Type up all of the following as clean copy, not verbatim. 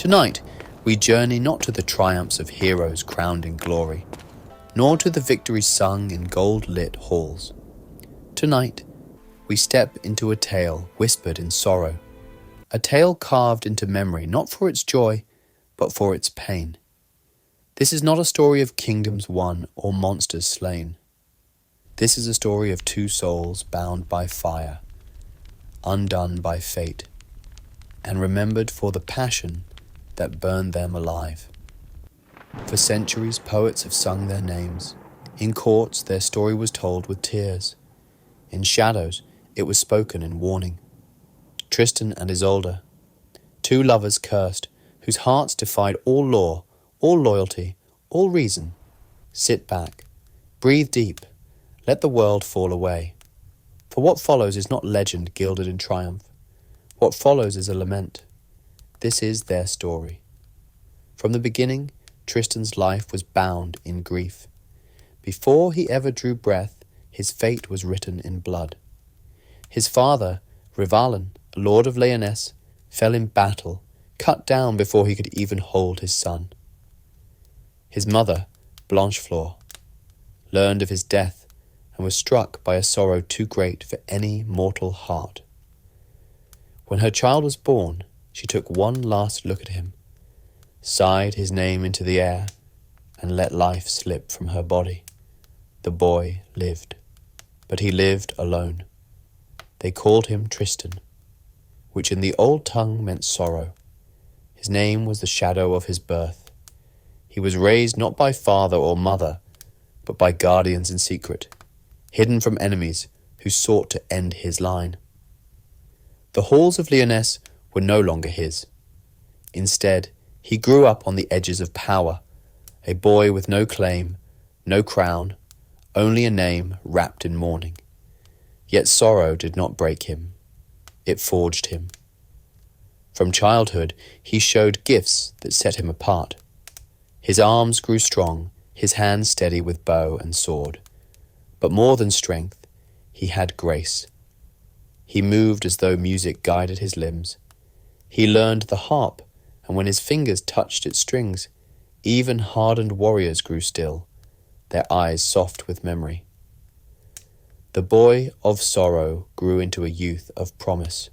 Tonight, we journey not to the triumphs of heroes crowned in glory, nor to the victories sung in gold-lit halls. Tonight, we step into a tale whispered in sorrow, a tale carved into memory not for its joy, but for its pain. This is not a story of kingdoms won or monsters slain. This is a story of two souls bound by fire, undone by fate, and remembered for the passion that burned them alive. For centuries, poets have sung their names. In courts, their story was told with tears. In shadows, it was spoken in warning. Tristan and Isolde, two lovers cursed, whose hearts defied all law, all loyalty, all reason. Sit back, breathe deep, let the world fall away. For what follows is not legend gilded in triumph. What follows is a lament. This is their story. From the beginning, Tristan's life was bound in grief. Before he ever drew breath, his fate was written in blood. His father, Rivalan, lord of Lyonesse, fell in battle, cut down before he could even hold his son. His mother, Blanchefleur, learned of his death and was struck by a sorrow too great for any mortal heart. When her child was born, she took one last look at him, sighed his name into the air, and let life slip from her body. The boy lived, but he lived alone. They called him Tristan, which in the old tongue meant sorrow. His name was the shadow of his birth. He was raised not by father or mother, but by guardians in secret, hidden from enemies who sought to end his line. The halls of Lyonesse were no longer his. Instead, he grew up on the edges of power, a boy with no claim, no crown, only a name wrapped in mourning. Yet sorrow did not break him. It forged him. From childhood, he showed gifts that set him apart. His arms grew strong, his hands steady with bow and sword. But more than strength, he had grace. He moved as though music guided his limbs. He learned the harp, and when his fingers touched its strings, even hardened warriors grew still, their eyes soft with memory. The boy of sorrow grew into a youth of promise.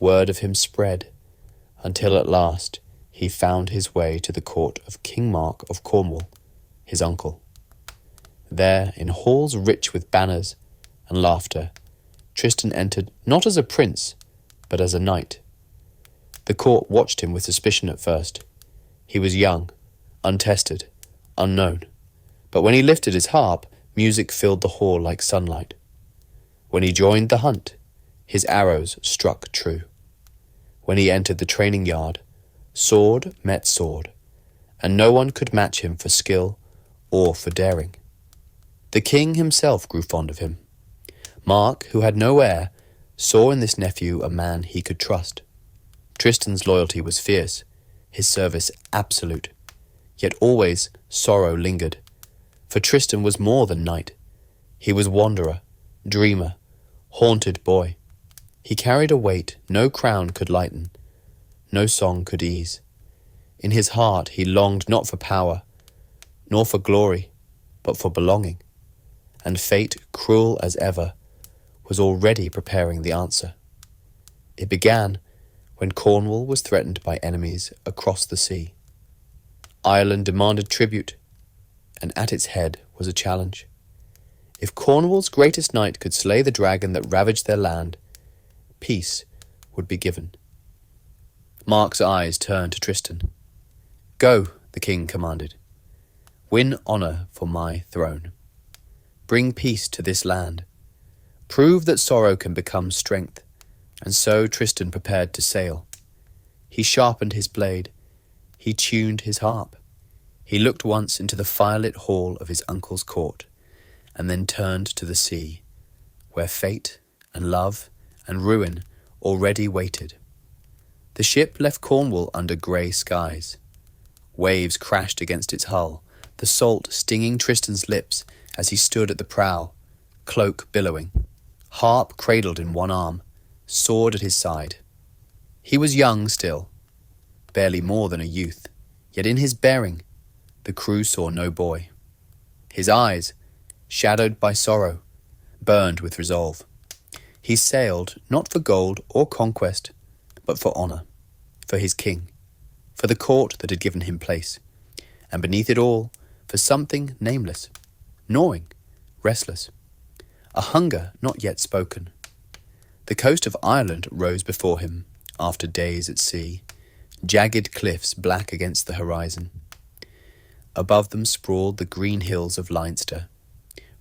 Word of him spread, until at last he found his way to the court of King Mark of Cornwall, his uncle. There, in halls rich with banners and laughter, Tristan entered not as a prince, but as a knight. The court watched him with suspicion at first. He was young, untested, unknown. But when he lifted his harp, music filled the hall like sunlight. When he joined the hunt, his arrows struck true. When he entered the training yard, sword met sword, and no one could match him for skill or for daring. The king himself grew fond of him. Mark, who had no heir, saw in this nephew a man he could trust. Tristan's loyalty was fierce, his service absolute, yet always sorrow lingered. For Tristan was more than knight. He was wanderer, dreamer, haunted boy. He carried a weight no crown could lighten, no song could ease. In his heart he longed not for power, nor for glory, but for belonging. And fate, cruel as ever, was already preparing the answer. It began when Cornwall was threatened by enemies across the sea. Ireland demanded tribute, and at its head was a challenge. If Cornwall's greatest knight could slay the dragon that ravaged their land, peace would be given. Mark's eyes turned to Tristan. "Go," the king commanded. "Win honour for my throne. Bring peace to this land. Prove that sorrow can become strength." And so Tristan prepared to sail. He sharpened his blade. He tuned his harp. He looked once into the firelit hall of his uncle's court, and then turned to the sea, where fate and love and ruin already waited. The ship left Cornwall under grey skies. Waves crashed against its hull, the salt stinging Tristan's lips as he stood at the prow, cloak billowing, harp cradled in one arm, sword at his side. He was young still, barely more than a youth, yet in his bearing the crew saw no boy. His eyes, shadowed by sorrow, burned with resolve. He sailed not for gold or conquest, but for honour, for his king, for the court that had given him place, and beneath it all, for something nameless, gnawing, restless, a hunger not yet spoken. The coast of Ireland rose before him, after days at sea, jagged cliffs black against the horizon. Above them sprawled the green hills of Leinster,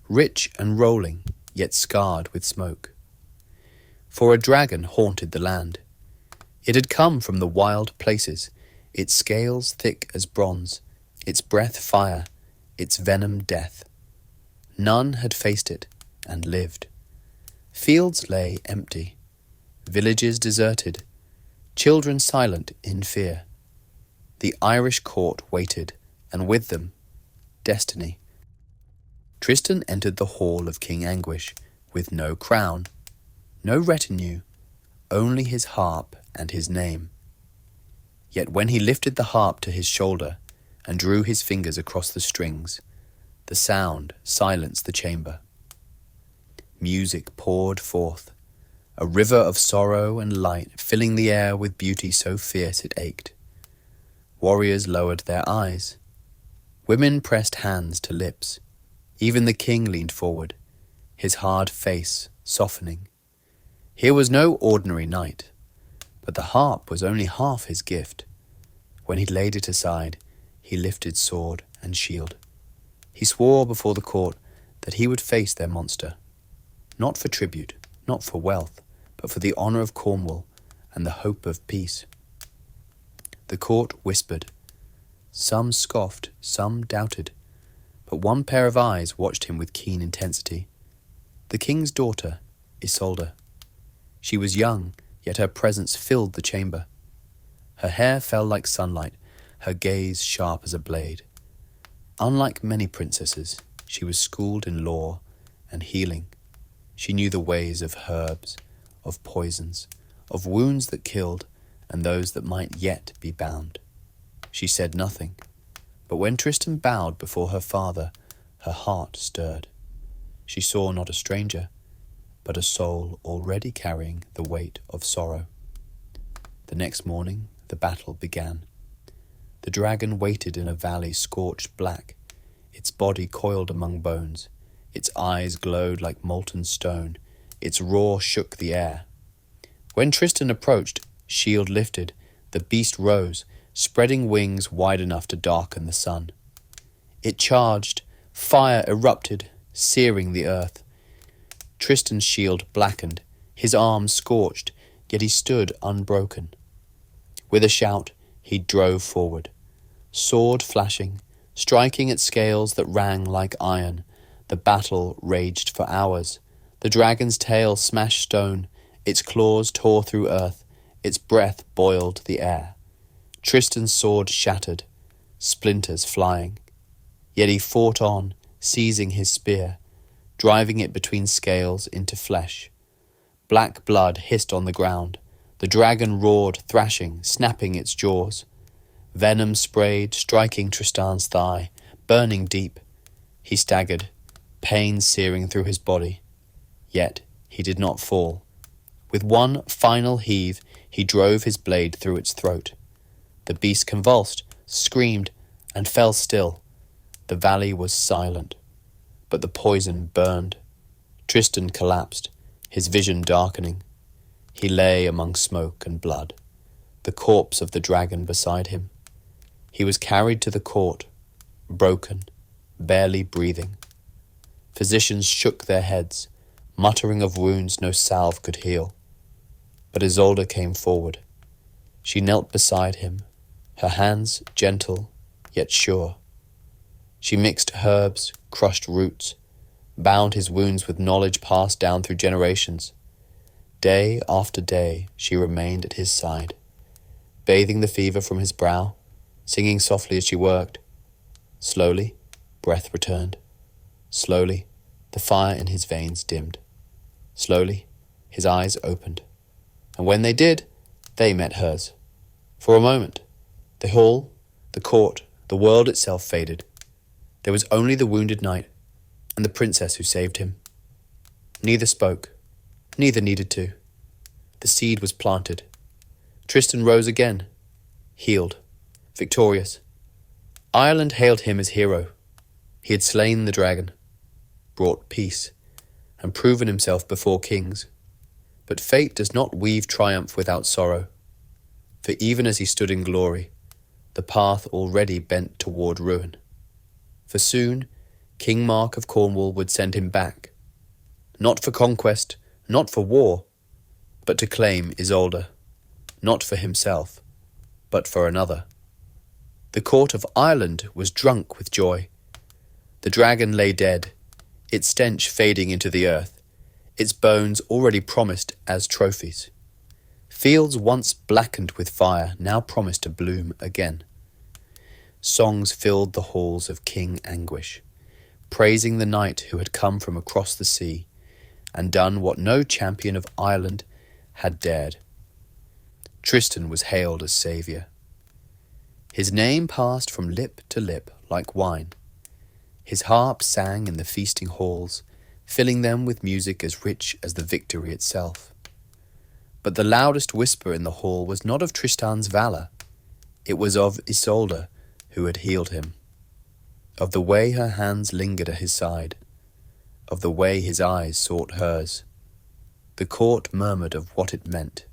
rich and rolling, yet scarred with smoke. For a dragon haunted the land. It had come from the wild places, its scales thick as bronze, its breath fire, its venom death. None had faced it and lived. Fields lay empty, villages deserted, children silent in fear. The Irish court waited, and with them, destiny. Tristan entered the hall of King Anguish with no crown, no retinue, only his harp and his name. Yet when he lifted the harp to his shoulder and drew his fingers across the strings, the sound silenced the chamber. Music poured forth, a river of sorrow and light filling the air with beauty so fierce it ached. Warriors lowered their eyes. Women pressed hands to lips. Even the king leaned forward, his hard face softening. Here was no ordinary night, but the harp was only half his gift. When he laid it aside, he lifted sword and shield. He swore before the court that he would face their monster, not for tribute, not for wealth, but for the honour of Cornwall and the hope of peace. The court whispered. Some scoffed, some doubted, but one pair of eyes watched him with keen intensity. The king's daughter, Isolde. She was young, yet her presence filled the chamber. Her hair fell like sunlight, her gaze sharp as a blade. Unlike many princesses, she was schooled in law and healing. She knew the ways of herbs, of poisons, of wounds that killed, and those that might yet be bound. She said nothing, but when Tristan bowed before her father, her heart stirred. She saw not a stranger, but a soul already carrying the weight of sorrow. The next morning, the battle began. The dragon waited in a valley scorched black, its body coiled among bones, its eyes glowed like molten stone, its roar shook the air. When Tristan approached, shield lifted, the beast rose, spreading wings wide enough to darken the sun. It charged, fire erupted, searing the earth. Tristan's shield blackened, his arms scorched, yet he stood unbroken. With a shout, he drove forward, sword flashing, striking at scales that rang like iron. The battle raged for hours. The dragon's tail smashed stone, its claws tore through earth, its breath boiled the air. Tristan's sword shattered, splinters flying. Yet he fought on, seizing his spear, driving it between scales into flesh. Black blood hissed on the ground. The dragon roared, thrashing, snapping its jaws. Venom sprayed, striking Tristan's thigh, burning deep. He staggered, pain searing through his body. Yet he did not fall. With one final heave, he drove his blade through its throat. The beast convulsed, screamed, and fell still. The valley was silent, but the poison burned. Tristan collapsed, his vision darkening. He lay among smoke and blood, the corpse of the dragon beside him. He was carried to the court, broken, barely breathing. Physicians shook their heads, muttering of wounds no salve could heal. But Isolde came forward. She knelt beside him, her hands gentle yet sure. She mixed herbs, crushed roots, bound his wounds with knowledge passed down through generations. Day after day she remained at his side, bathing the fever from his brow, singing softly as she worked. Slowly, breath returned. Slowly, the fire in his veins dimmed. Slowly, his eyes opened. And when they did, they met hers. For a moment, The hall, the court, the world itself faded. There was only the wounded knight and the princess who saved him. Neither spoke, neither needed to. The seed was planted. Tristan rose again, healed, victorious. Ireland hailed him as hero. He had slain the dragon, brought peace, and proven himself before kings. But fate does not weave triumph without sorrow, for even as he stood in glory, the path already bent toward ruin. For soon, King Mark of Cornwall would send him back, not for conquest, not for war, but to claim Isolde, not for himself, but for another. The court of Ireland was drunk with joy. The dragon lay dead, its stench fading into the earth, its bones already promised as trophies. Fields once blackened with fire now promised to bloom again. Songs filled the halls of King Anguish, praising the knight who had come from across the sea and done what no champion of Ireland had dared. Tristan was hailed as saviour. His name passed from lip to lip like wine. His harp sang in the feasting halls, filling them with music as rich as the victory itself. But the loudest whisper in the hall was not of Tristan's valour. It was of Isolde, who had healed him, of the way her hands lingered at his side, of the way his eyes sought hers. The court murmured of what it meant,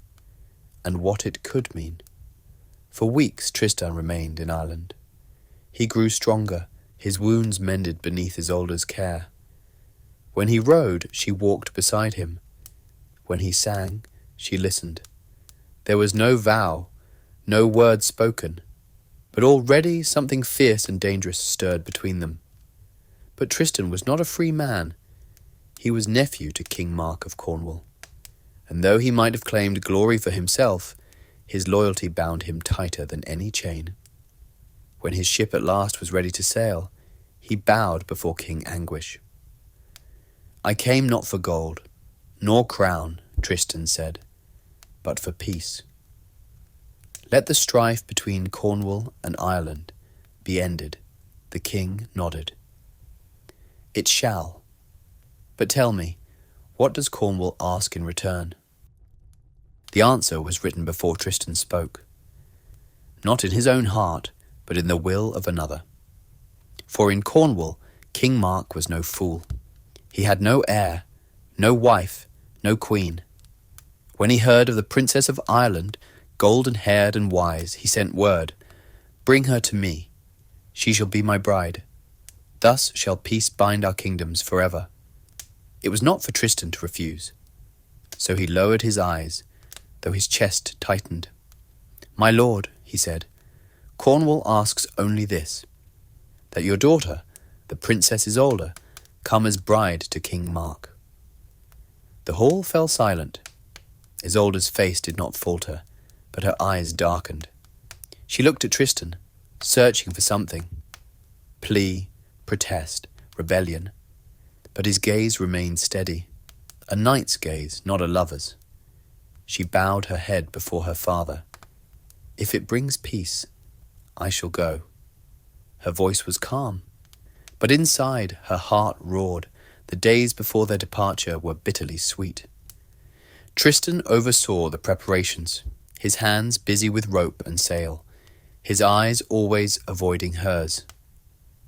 and what it could mean. For weeks Tristan remained in Ireland. He grew stronger, his wounds mended beneath Isolde's care. When he rode, she walked beside him. When he sang, she listened. There was no vow, no word spoken, but already something fierce and dangerous stirred between them. But Tristan was not a free man. He was nephew to King Mark of Cornwall, and though he might have claimed glory for himself, his loyalty bound him tighter than any chain. When his ship at last was ready to sail, he bowed before King Anguish. "I came not for gold, nor crown," Tristan said, "but for peace. Let the strife between Cornwall and Ireland be ended." The king nodded. "It shall. But tell me, what does Cornwall ask in return?" The answer was written before Tristan spoke, not in his own heart, but in the will of another. For in Cornwall, King Mark was no fool. He had no heir, no wife, no queen. When he heard of the Princess of Ireland, golden-haired and wise, he sent word, "Bring her to me. She shall be my bride. Thus shall peace bind our kingdoms forever." It was not for Tristan to refuse. So he lowered his eyes, though his chest tightened. "My lord," he said, "Cornwall asks only this, that your daughter, the Princess Isolde, come as bride to King Mark." The hall fell silent. Isolde's face did not falter, but her eyes darkened. She looked at Tristan, searching for something. Plea, protest, rebellion. But his gaze remained steady, a knight's gaze, not a lover's. She bowed her head before her father. "If it brings peace, I shall go." Her voice was calm, but inside her heart roared. The days before their departure were bitterly sweet. Tristan oversaw the preparations, his hands busy with rope and sail, his eyes always avoiding hers.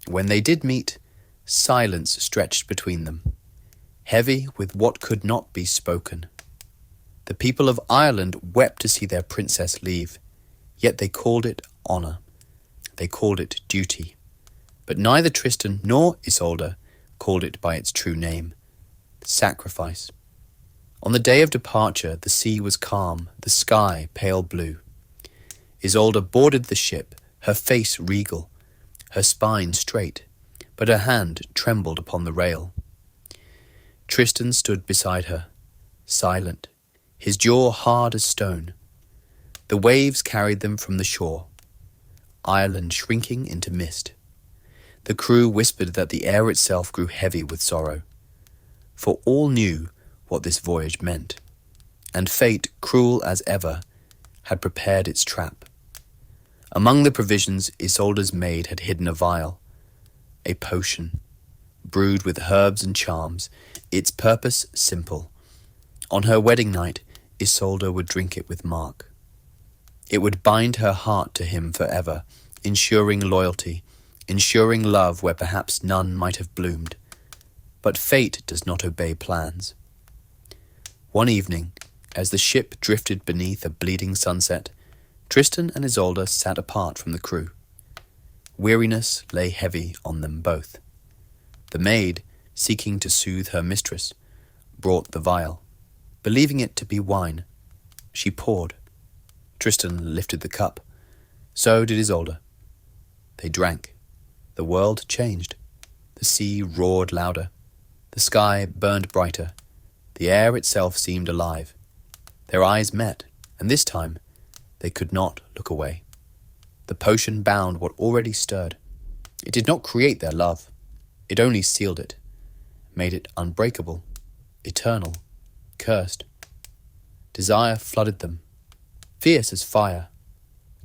When they did meet, silence stretched between them, heavy with what could not be spoken. The people of Ireland wept to see their princess leave, yet they called it honour. They called it duty. But neither Tristan nor Isolde called it by its true name, sacrifice. On the day of departure, the sea was calm, the sky pale blue. Isolde boarded the ship, her face regal, her spine straight, but her hand trembled upon the rail. Tristan stood beside her, silent, his jaw hard as stone. The waves carried them from the shore, Ireland shrinking into mist. The crew whispered that the air itself grew heavy with sorrow, for all knew what this voyage meant, and fate, cruel as ever, had prepared its trap. Among the provisions, Isolde's maid had hidden a vial, a potion, brewed with herbs and charms, its purpose simple. On her wedding night, Isolde would drink it with Mark. It would bind her heart to him forever, ensuring loyalty, ensuring love where perhaps none might have bloomed. But fate does not obey plans. One evening, as the ship drifted beneath a bleeding sunset, Tristan and Isolde sat apart from the crew. Weariness lay heavy on them both. The maid, seeking to soothe her mistress, brought the vial. Believing it to be wine, she poured. Tristan lifted the cup. So did Isolde. They drank. The world changed. The sea roared louder. The sky burned brighter. The air itself seemed alive. Their eyes met, and this time they could not look away. The potion bound what already stirred. It did not create their love. It only sealed it, made it unbreakable, eternal, cursed. Desire flooded them, fierce as fire,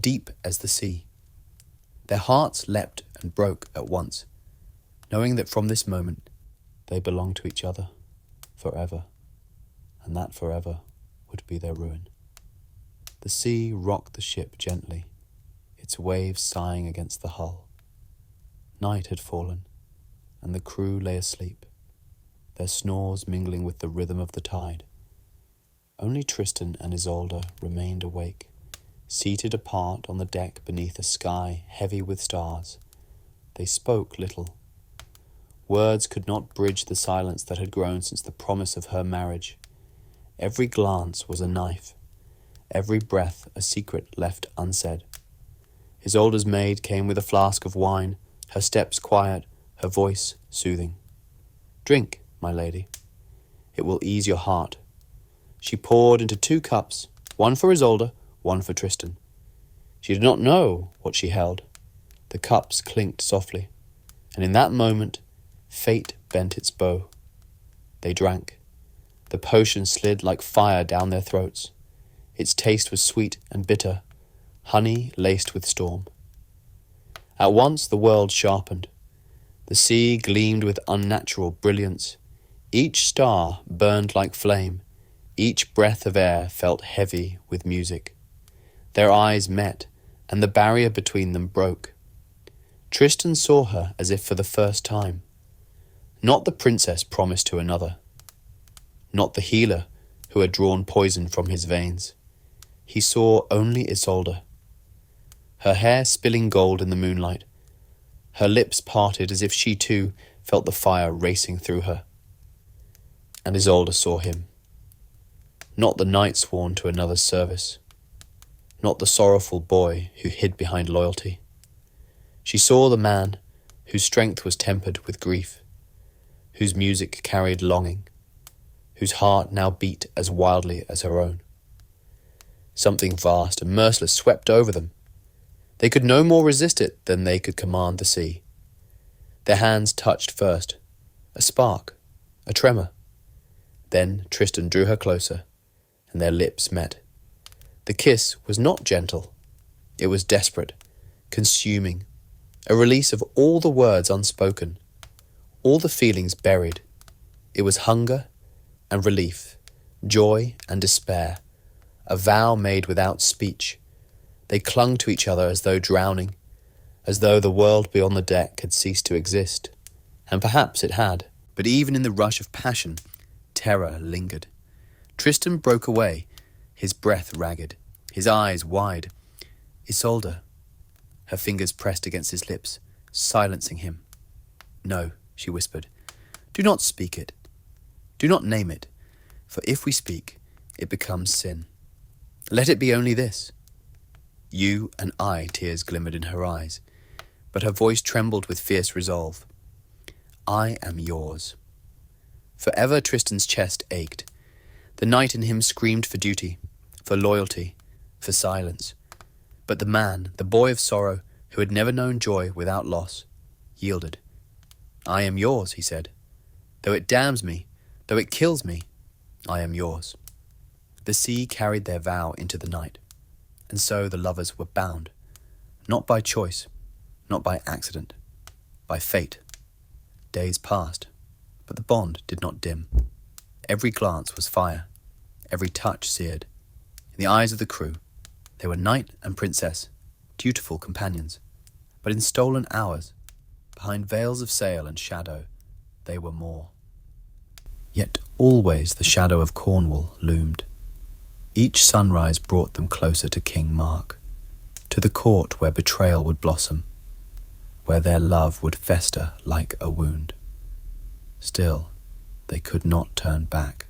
deep as the sea. Their hearts leapt and broke at once, knowing that from this moment they belonged to each other forever, and that forever would be their ruin. The sea rocked the ship gently, its waves sighing against the hull. Night had fallen, and the crew lay asleep, their snores mingling with the rhythm of the tide. Only Tristan and Isolde remained awake, seated apart on the deck beneath a sky heavy with stars. They spoke little. Words could not bridge the silence that had grown since the promise of her marriage. Every glance was a knife, every breath a secret left unsaid. Isolde's maid came with a flask of wine, her steps quiet, her voice soothing. "Drink, my lady. It will ease your heart." She poured into 2 cups, one for Isolde, one for Tristan. She did not know what she held. The cups clinked softly, and in that moment, fate bent its bow. They drank. The potion slid like fire down their throats. Its taste was sweet and bitter, honey laced with storm. At once the world sharpened. The sea gleamed with unnatural brilliance. Each star burned like flame. Each breath of air felt heavy with music. Their eyes met, and the barrier between them broke. Tristan saw her as if for the first time. Not the princess promised to another. Not the healer who had drawn poison from his veins. He saw only Isolde. Her hair spilling gold in the moonlight. Her lips parted as if she too felt the fire racing through her. And Isolde saw him. Not the knight sworn to another's service. Not the sorrowful boy who hid behind loyalty. She saw the man whose strength was tempered with grief, whose music carried longing, whose heart now beat as wildly as her own. Something vast and merciless swept over them. They could no more resist it than they could command the sea. Their hands touched first, a spark, a tremor. Then Tristan drew her closer, and their lips met. The kiss was not gentle. It was desperate, consuming, a release of all the words unspoken, all the feelings buried. It was hunger and relief, joy and despair, a vow made without speech. They clung to each other as though drowning, as though the world beyond the deck had ceased to exist. And perhaps it had. But even in the rush of passion, terror lingered. Tristan broke away, his breath ragged, his eyes wide. Isolde, her fingers pressed against his lips, silencing him. "No," she whispered. "Do not speak it. Do not name it, for if we speak, it becomes sin. Let it be only this. You and I," tears glimmered in her eyes, but her voice trembled with fierce resolve. "I am yours." Forever Tristan's chest ached. The knight in him screamed for duty, for loyalty, for silence. But the man, the boy of sorrow, who had never known joy without loss, yielded. "I am yours," he said. "Though it damns me, though it kills me, I am yours." The sea carried their vow into the night, and so the lovers were bound. Not by choice, not by accident, by fate. Days passed, but the bond did not dim. Every glance was fire, every touch seared. In the eyes of the crew, they were knight and princess, dutiful companions. But in stolen hours, behind veils of sail and shadow, they were more. Yet always the shadow of Cornwall loomed. Each sunrise brought them closer to King Mark, to the court where betrayal would blossom, where their love would fester like a wound. Still, they could not turn back,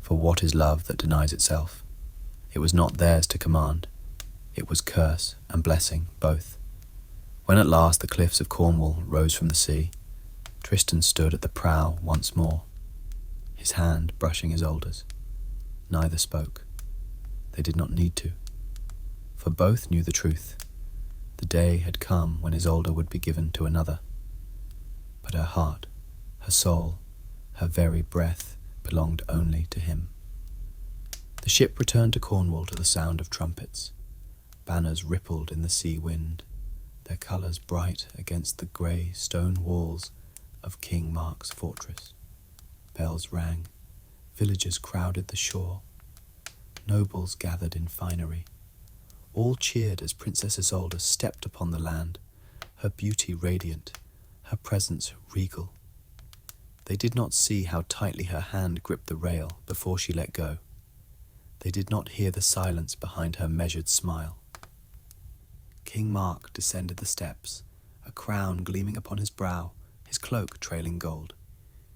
for what is love that denies itself? It was not theirs to command. It was curse and blessing both. When at last the cliffs of Cornwall rose from the sea, Tristan stood at the prow once more, his hand brushing Isolde's. Neither spoke. They did not need to, for both knew the truth. The day had come when Isolde would be given to another. But her heart, her soul, her very breath belonged only to him. The ship returned to Cornwall to the sound of trumpets. Banners rippled in the sea wind, their colours bright against the grey stone walls of King Mark's fortress. Bells rang, villagers crowded the shore, nobles gathered in finery. All cheered as Princess Isolde stepped upon the land, her beauty radiant, her presence regal. They did not see how tightly her hand gripped the rail before she let go. They did not hear the silence behind her measured smile. King Mark descended the steps, a crown gleaming upon his brow, his cloak trailing gold.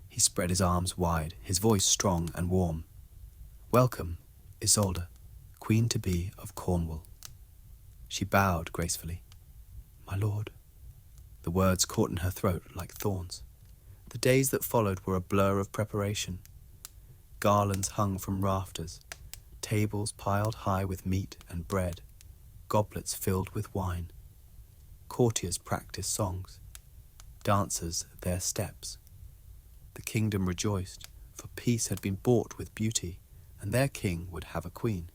He spread his arms wide, his voice strong and warm. "Welcome, Isolde, Queen-to-be of Cornwall." She bowed gracefully. "My lord." The words caught in her throat like thorns. The days that followed were a blur of preparation. Garlands hung from rafters, tables piled high with meat and bread, goblets filled with wine. Courtiers practiced songs, dancers their steps. The kingdom rejoiced, for peace had been bought with beauty, and their king would have a queen.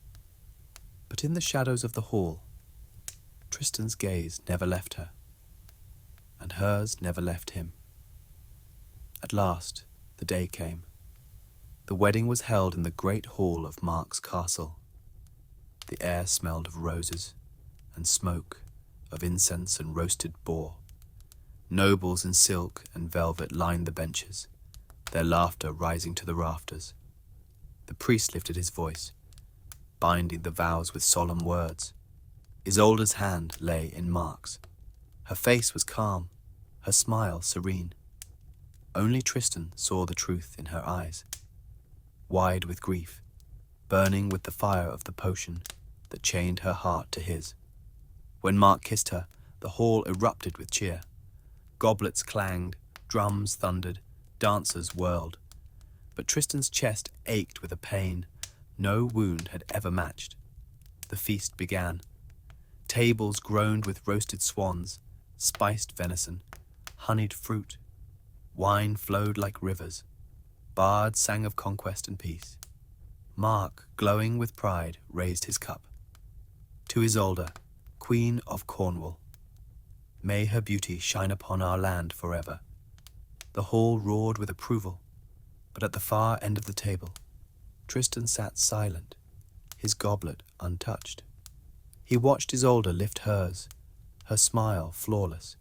But in the shadows of the hall, Tristan's gaze never left her, and hers never left him. At last, the day came. The wedding was held in the great hall of Mark's castle. The air smelled of roses and smoke, of incense and roasted boar. Nobles in silk and velvet lined the benches, their laughter rising to the rafters. The priest lifted his voice, binding the vows with solemn words. Isolde's hand lay in Mark's. Her face was calm, her smile serene. Only Tristan saw the truth in her eyes, wide with grief, burning with the fire of the potion that chained her heart to his. When Mark kissed her, the hall erupted with cheer. Goblets clanged, drums thundered, dancers whirled. But Tristan's chest ached with a pain no wound had ever matched. The feast began. Tables groaned with roasted swans, spiced venison, honeyed fruit. Wine flowed like rivers. Bards sang of conquest and peace. Mark, glowing with pride, raised his cup. To Isolde, Queen of Cornwall. May her beauty shine upon our land forever. The hall roared with approval, but at the far end of the table, Tristan sat silent, his goblet untouched. He watched Isolde lift hers, her smile flawless.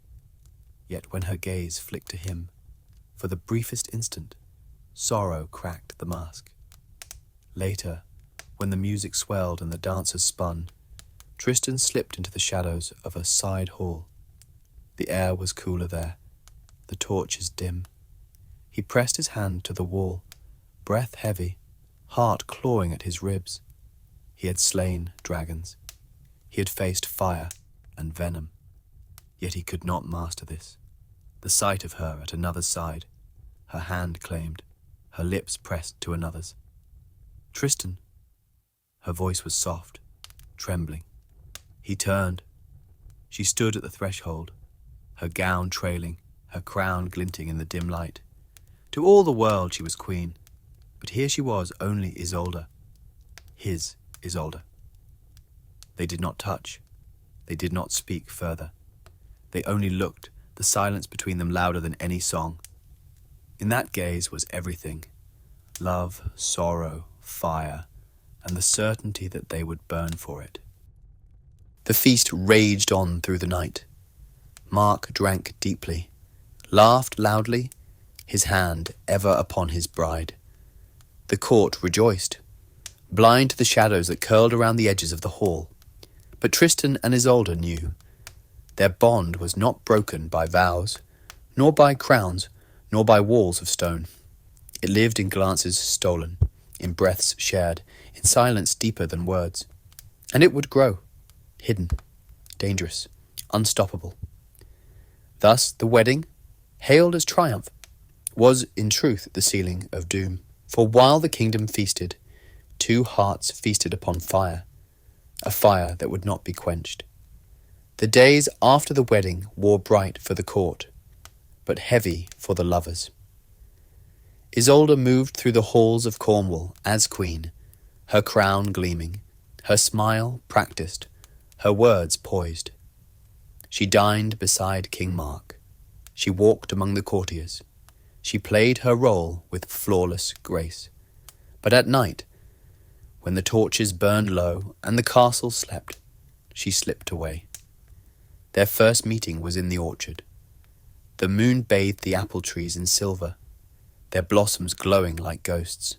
Yet when her gaze flicked to him, for the briefest instant, sorrow cracked the mask. Later, when the music swelled and the dancers spun, Tristan slipped into the shadows of a side hall. The air was cooler there, the torches dim. He pressed his hand to the wall, breath heavy, heart clawing at his ribs. He had slain dragons. He had faced fire and venom. Yet he could not master this. The sight of her at another's side, her hand claimed, her lips pressed to another's. "Tristan." Her voice was soft, trembling. He turned. She stood at the threshold, her gown trailing, her crown glinting in the dim light. To all the world she was queen, but here she was only Isolde. His Isolde. They did not touch. They did not speak further. They only looked, the silence between them louder than any song. In that gaze was everything: love, sorrow, fire, and the certainty that they would burn for it. The feast raged on through the night. Mark drank deeply, laughed loudly, his hand ever upon his bride. The court rejoiced, blind to the shadows that curled around the edges of the hall. But Tristan and Isolde knew. Their bond was not broken by vows, nor by crowns, nor by walls of stone. It lived in glances stolen, in breaths shared, in silence deeper than words. And it would grow, hidden, dangerous, unstoppable. Thus the wedding, hailed as triumph, was in truth the sealing of doom. For while the kingdom feasted, two hearts feasted upon fire, a fire that would not be quenched. The days after the wedding wore bright for the court, but heavy for the lovers. Isolde moved through the halls of Cornwall as queen, her crown gleaming, her smile practiced, her words poised. She dined beside King Mark. She walked among the courtiers. She played her role with flawless grace. But at night, when the torches burned low and the castle slept, she slipped away. Their first meeting was in the orchard. The moon bathed the apple trees in silver, their blossoms glowing like ghosts.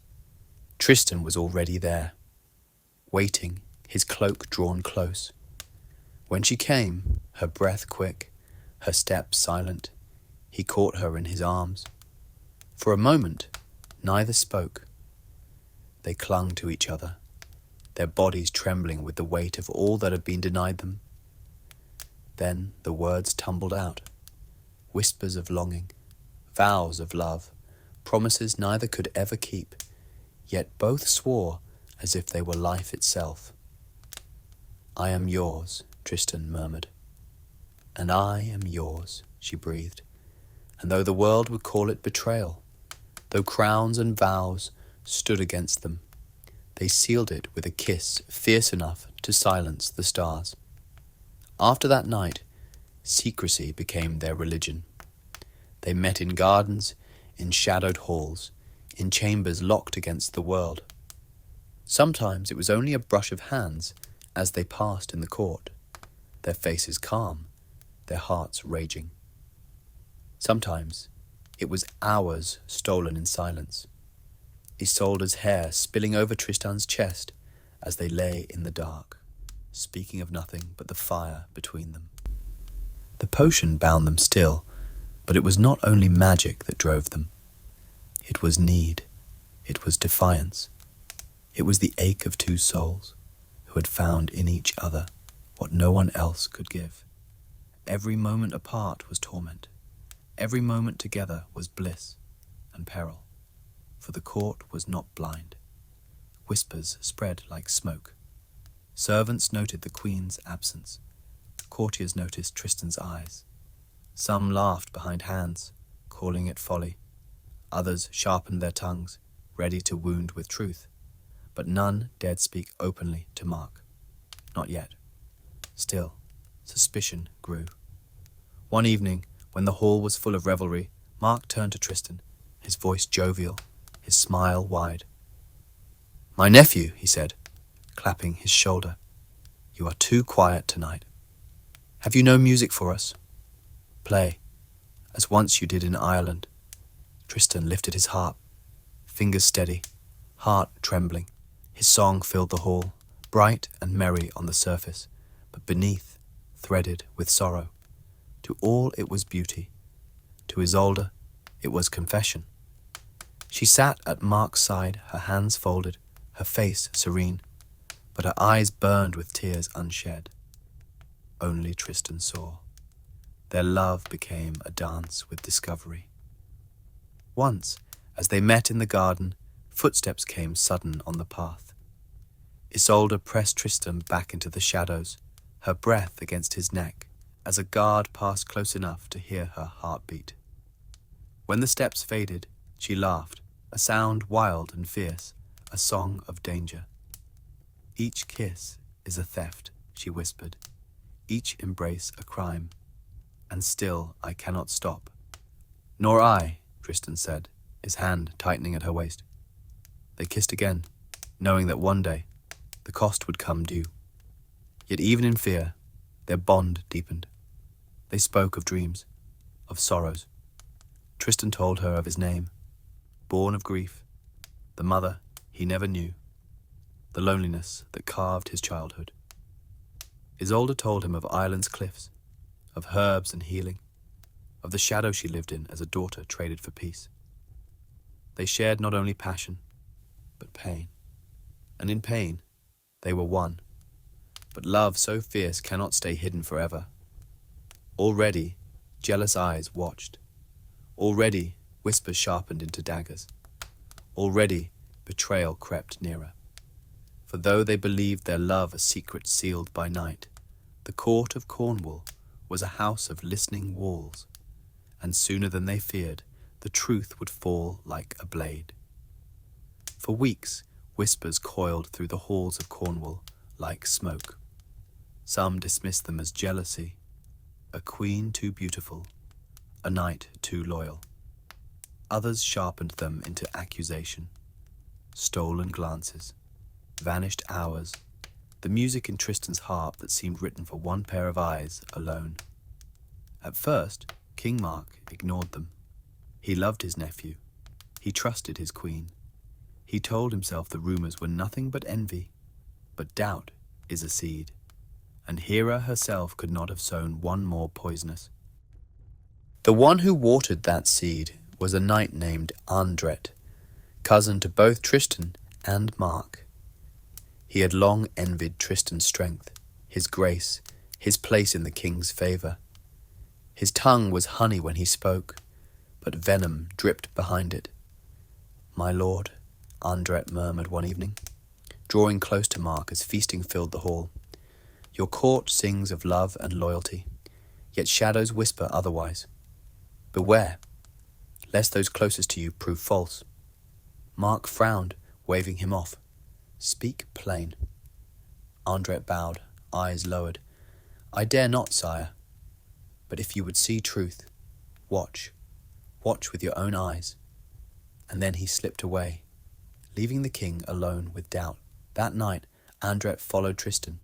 Tristan was already there, waiting, his cloak drawn close. When she came, her breath quick, her step silent, he caught her in his arms. For a moment, neither spoke. They clung to each other, their bodies trembling with the weight of all that had been denied them. Then the words tumbled out, whispers of longing, vows of love, promises neither could ever keep, yet both swore as if they were life itself. "I am yours," Tristan murmured. "And I am yours," she breathed. And though the world would call it betrayal, though crowns and vows stood against them, they sealed it with a kiss fierce enough to silence the stars. After that night, secrecy became their religion. They met in gardens, in shadowed halls, in chambers locked against the world. Sometimes it was only a brush of hands as they passed in the court, their faces calm, their hearts raging. Sometimes it was hours stolen in silence, Isolde's hair spilling over Tristan's chest as they lay in the dark, speaking of nothing but the fire between them. The potion bound them still, but it was not only magic that drove them. It was need. It was defiance. It was the ache of two souls who had found in each other what no one else could give. Every moment apart was torment. Every moment together was bliss and peril, for the court was not blind. Whispers spread like smoke. Servants noted the queen's absence. Courtiers noticed Tristan's eyes. Some laughed behind hands, calling it folly. Others sharpened their tongues, ready to wound with truth. But none dared speak openly to Mark. Not yet. Still, suspicion grew. One evening, when the hall was full of revelry, Mark turned to Tristan, his voice jovial, his smile wide. "My nephew," he said, clapping his shoulder, "you are too quiet tonight. Have you no music for us? Play, as once you did in Ireland." Tristan lifted his harp, fingers steady, heart trembling. His song filled the hall, bright and merry on the surface, but beneath, threaded with sorrow. To all it was beauty. To Isolde, it was confession. She sat at Mark's side, her hands folded, her face serene, but her eyes burned with tears unshed. Only Tristan saw. Their love became a dance with discovery. Once, as they met in the garden, footsteps came sudden on the path. Isolde pressed Tristan back into the shadows, her breath against his neck, as a guard passed close enough to hear her heartbeat. When the steps faded, she laughed, a sound wild and fierce, a song of danger. "Each kiss is a theft," she whispered. each embrace a crime, and still I cannot stop. Nor I, Tristan said, his hand tightening at her waist. They kissed again, knowing that one day the cost would come due. Yet even in fear, their bond deepened. They spoke of dreams, of sorrows. Tristan told her of his name, born of grief, the mother he never knew, the loneliness that carved his childhood. Isolde told him of Ireland's cliffs, of herbs and healing, of the shadow she lived in as a daughter traded for peace. They shared not only passion, but pain. And in pain, they were one. But love so fierce cannot stay hidden forever. Already, jealous eyes watched. Already, whispers sharpened into daggers. Already, betrayal crept nearer. For though they believed their love a secret sealed by night, the court of Cornwall was a house of listening walls, and sooner than they feared, the truth would fall like a blade. For weeks, whispers coiled through the halls of Cornwall like smoke. Some dismissed them as jealousy, a queen too beautiful, a knight too loyal. Others sharpened them into accusation, stolen glances, vanished hours, the music in Tristan's harp that seemed written for one pair of eyes alone. At first, King Mark ignored them. He loved his nephew. He trusted his queen. He told himself the rumors were nothing but envy, but doubt is a seed, and Hera herself could not have sown one more poisonous. The one who watered that seed was a knight named Andret, cousin to both Tristan and Mark. He had long envied Tristan's strength, his grace, his place in the king's favour. His tongue was honey when he spoke, but venom dripped behind it. "My lord," Andret murmured one evening, drawing close to Mark as feasting filled the hall, "your court sings of love and loyalty, yet shadows whisper otherwise. Beware, lest those closest to you prove false." Mark frowned, waving him off. "Speak plain." Andret bowed, eyes lowered. "I dare not, sire. But if you would see truth, watch. Watch with your own eyes." And then he slipped away, leaving the king alone with doubt. That night, Andret followed Tristan.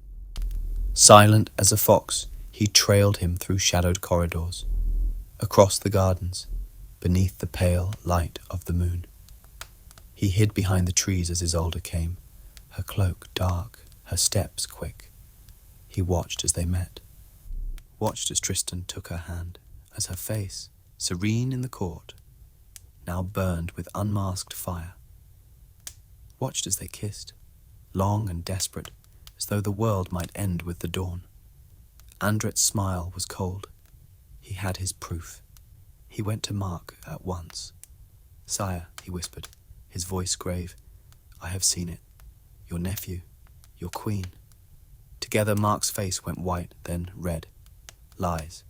Silent as a fox, he trailed him through shadowed corridors, across the gardens, beneath the pale light of the moon. He hid behind the trees as Isolde came, her cloak dark, her steps quick. He watched as they met, watched as Tristan took her hand, as her face, serene in the court, now burned with unmasked fire. Watched as they kissed, long and desperate, as though the world might end with the dawn. Andret's smile was cold. He had his proof. He went to Mark at once. "Sire," he whispered, his voice grave, "I have seen it. Your nephew, your queen." Together Mark's face went white, then red. "Lies.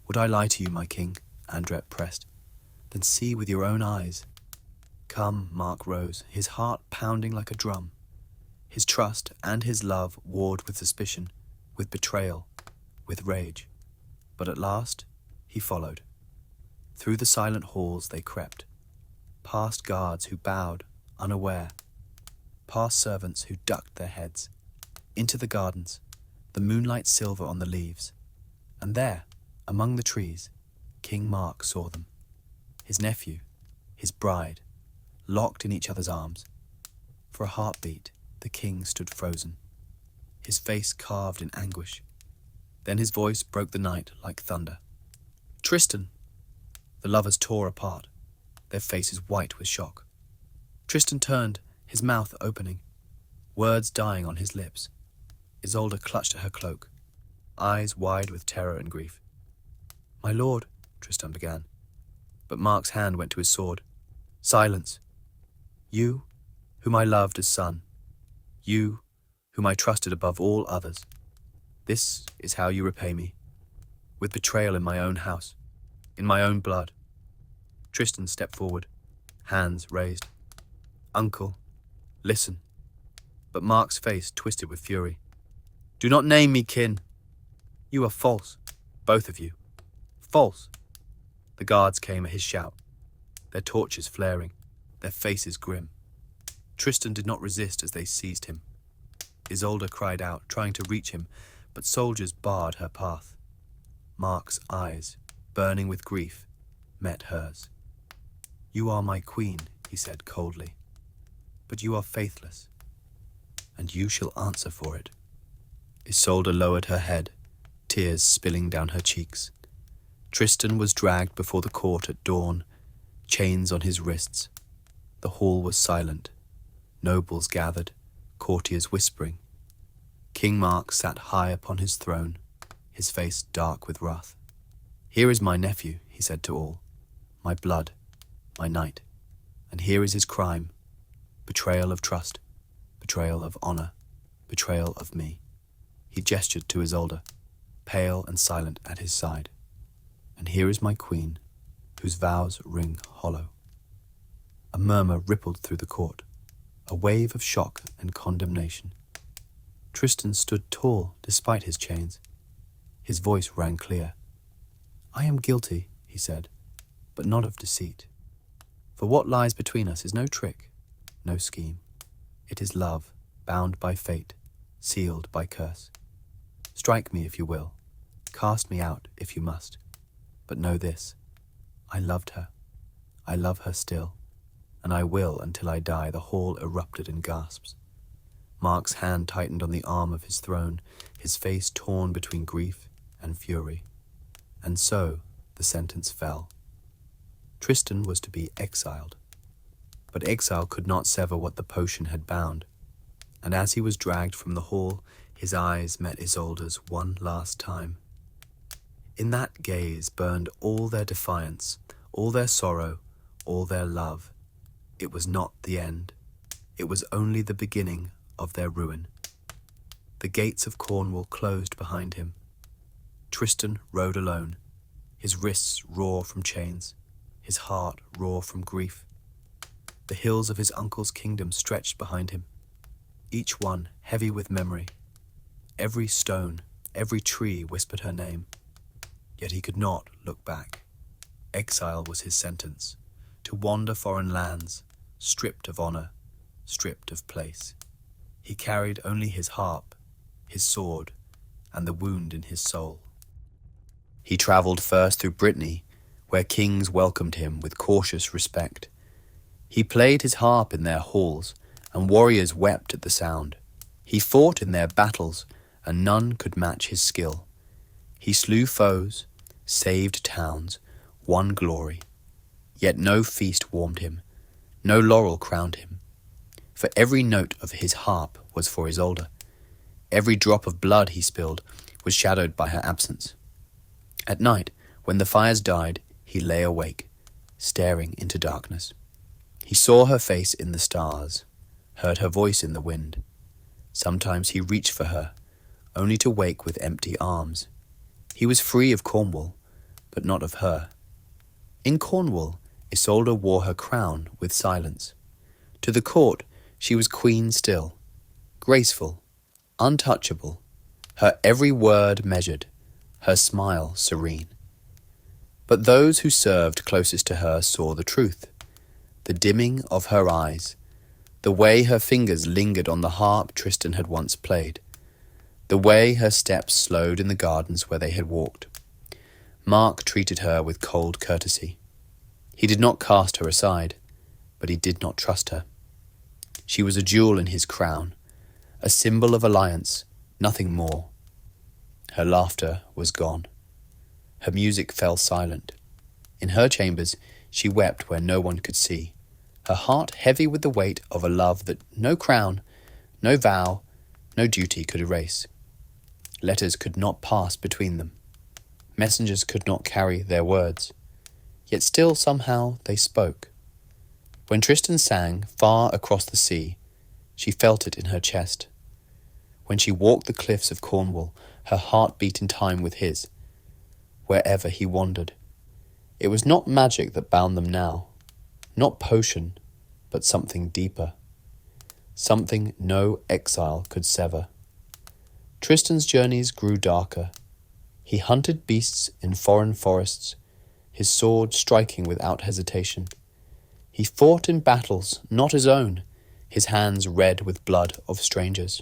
Would I lie to you, my king?" Andret pressed. "Then see with your own eyes." "Come," Mark rose, his heart pounding like a drum. His trust and his love warred with suspicion, with betrayal, with rage. But at last, he followed. Through the silent halls they crept, past guards who bowed, unaware, past servants who ducked their heads, into the gardens, the moonlight silver on the leaves. And there, among the trees, King Mark saw them. His nephew, his bride, locked in each other's arms. For a heartbeat, the king stood frozen, his face carved in anguish. Then his voice broke the night like thunder. "Tristan!" The lovers tore apart, their faces white with shock. Tristan turned, his mouth opening, words dying on his lips. Isolde clutched at her cloak, eyes wide with terror and grief. "My lord," Tristan began, but Mark's hand went to his sword. "Silence! You, whom I loved as son, you, whom I trusted above all others, this is how you repay me, with betrayal in my own house, in my own blood." Tristan stepped forward, hands raised. "Uncle, listen." But Mark's face twisted with fury. "Do not name me kin." You are false, both of you. False. The guards came at his shout, their torches flaring, their faces grim. Tristan did not resist as they seized him. Isolde cried out, trying to reach him, but soldiers barred her path. Mark's eyes, burning with grief, met hers. You are my queen, he said coldly, but you are faithless, and you shall answer for it. Isolde lowered her head, tears spilling down her cheeks. Tristan was dragged before the court at dawn, chains on his wrists. The hall was silent. Nobles gathered, courtiers whispering. King Mark sat high upon his throne, his face dark with wrath. Here is my nephew, he said to all, my blood, my knight, and here is his crime, betrayal of trust, betrayal of honor, betrayal of me. He gestured to Isolde, pale and silent at his side. And here is my queen, whose vows ring hollow. A murmur rippled through the court, a wave of shock and condemnation. Tristan stood tall despite his chains. His voice rang clear. I am guilty, he said, but not of deceit. For what lies between us is no trick, no scheme. It is love, bound by fate, sealed by curse. Strike me if you will, cast me out if you must. But know this, I loved her. I love her still, and I will until I die. The hall erupted in gasps. Mark's hand tightened on the arm of his throne, his face torn between grief and fury. And so the sentence fell. Tristan was to be exiled. But exile could not sever what the potion had bound. And as he was dragged from the hall, his eyes met Isolde's one last time. In that gaze burned all their defiance, all their sorrow, all their love. It was not the end. It was only the beginning of their ruin. The gates of Cornwall closed behind him. Tristan rode alone, his wrists raw from chains, his heart raw from grief. The hills of his uncle's kingdom stretched behind him, each one heavy with memory. Every stone, every tree whispered her name. Yet he could not look back. Exile was his sentence, to wander foreign lands, stripped of honor, stripped of place. He carried only his harp, his sword, and the wound in his soul. He travelled first through Brittany, where kings welcomed him with cautious respect. He played his harp in their halls, and warriors wept at the sound. He fought in their battles, and none could match his skill. He slew foes, saved towns, won glory. Yet no feast warmed him, no laurel crowned him. For every note of his harp was for Isolde. Every drop of blood he spilled was shadowed by her absence. At night, when the fires died, he lay awake, staring into darkness. He saw her face in the stars, heard her voice in the wind. Sometimes he reached for her, only to wake with empty arms. He was free of Cornwall, but not of her. In Cornwall, Isolde wore her crown with silence. To the court, she was queen still, graceful, untouchable, her every word measured, her smile serene. But those who served closest to her saw the truth, the dimming of her eyes, the way her fingers lingered on the harp Tristan had once played, the way her steps slowed in the gardens where they had walked. Mark treated her with cold courtesy. He did not cast her aside, but he did not trust her. She was a jewel in his crown, a symbol of alliance, nothing more. Her laughter was gone. Her music fell silent. In her chambers, she wept where no one could see, her heart heavy with the weight of a love that no crown, no vow, no duty could erase. Letters could not pass between them. Messengers could not carry their words. Yet still somehow they spoke. When Tristan sang far across the sea, she felt it in her chest. When she walked the cliffs of Cornwall, her heart beat in time with his. Wherever he wandered, it was not magic that bound them now, not potion, but something deeper, something no exile could sever. Tristan's journeys grew darker. He hunted beasts in foreign forests, his sword striking without hesitation. He fought in battles not his own, his hands red with blood of strangers.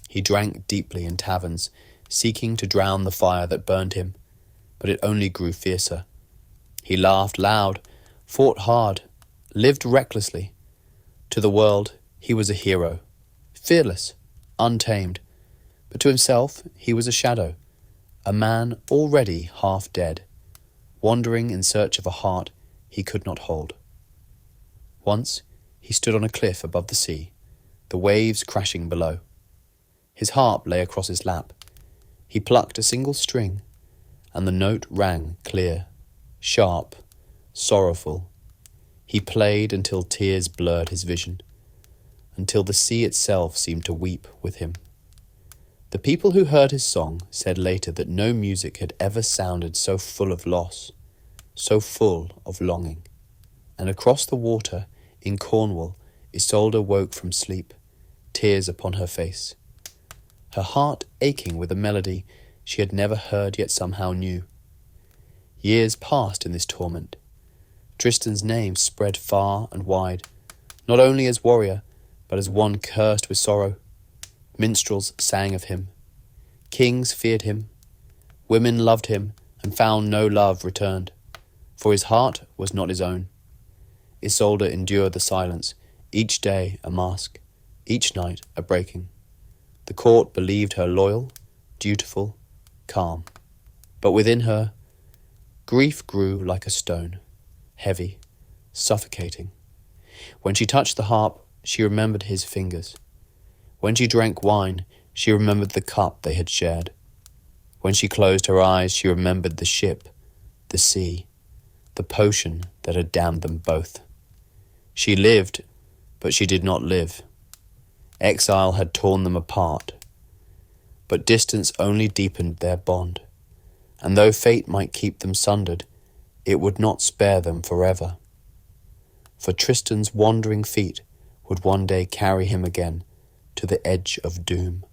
He drank deeply in taverns, seeking to drown the fire that burned him, but it only grew fiercer. He laughed loud, fought hard, lived recklessly. To the world, he was a hero, fearless, untamed, but to himself he was a shadow, a man already half dead, wandering in search of a heart he could not hold. Once he stood on a cliff above the sea, the waves crashing below. His harp lay across his lap. He plucked a single string, and the note rang clear, sharp, sorrowful. He played until tears blurred his vision, until the sea itself seemed to weep with him. The people who heard his song said later that no music had ever sounded so full of loss, so full of longing. And across the water, in Cornwall, Isolde woke from sleep, tears upon her face, her heart aching with a melody she had never heard yet somehow knew. Years passed in this torment. Tristan's name spread far and wide, not only as warrior, but as one cursed with sorrow. Minstrels sang of him. Kings feared him. Women loved him and found no love returned, for his heart was not his own. Isolde endured the silence, each day a mask, each night a breaking. The court believed her loyal, dutiful, calm. But within her, grief grew like a stone, heavy, suffocating. When she touched the harp, she remembered his fingers. When she drank wine, she remembered the cup they had shared. When she closed her eyes, she remembered the ship, the sea, the potion that had damned them both. She lived, but she did not live. Exile had torn them apart, but distance only deepened their bond, and though fate might keep them sundered, it would not spare them forever. For Tristan's wandering feet would one day carry him again to the edge of doom,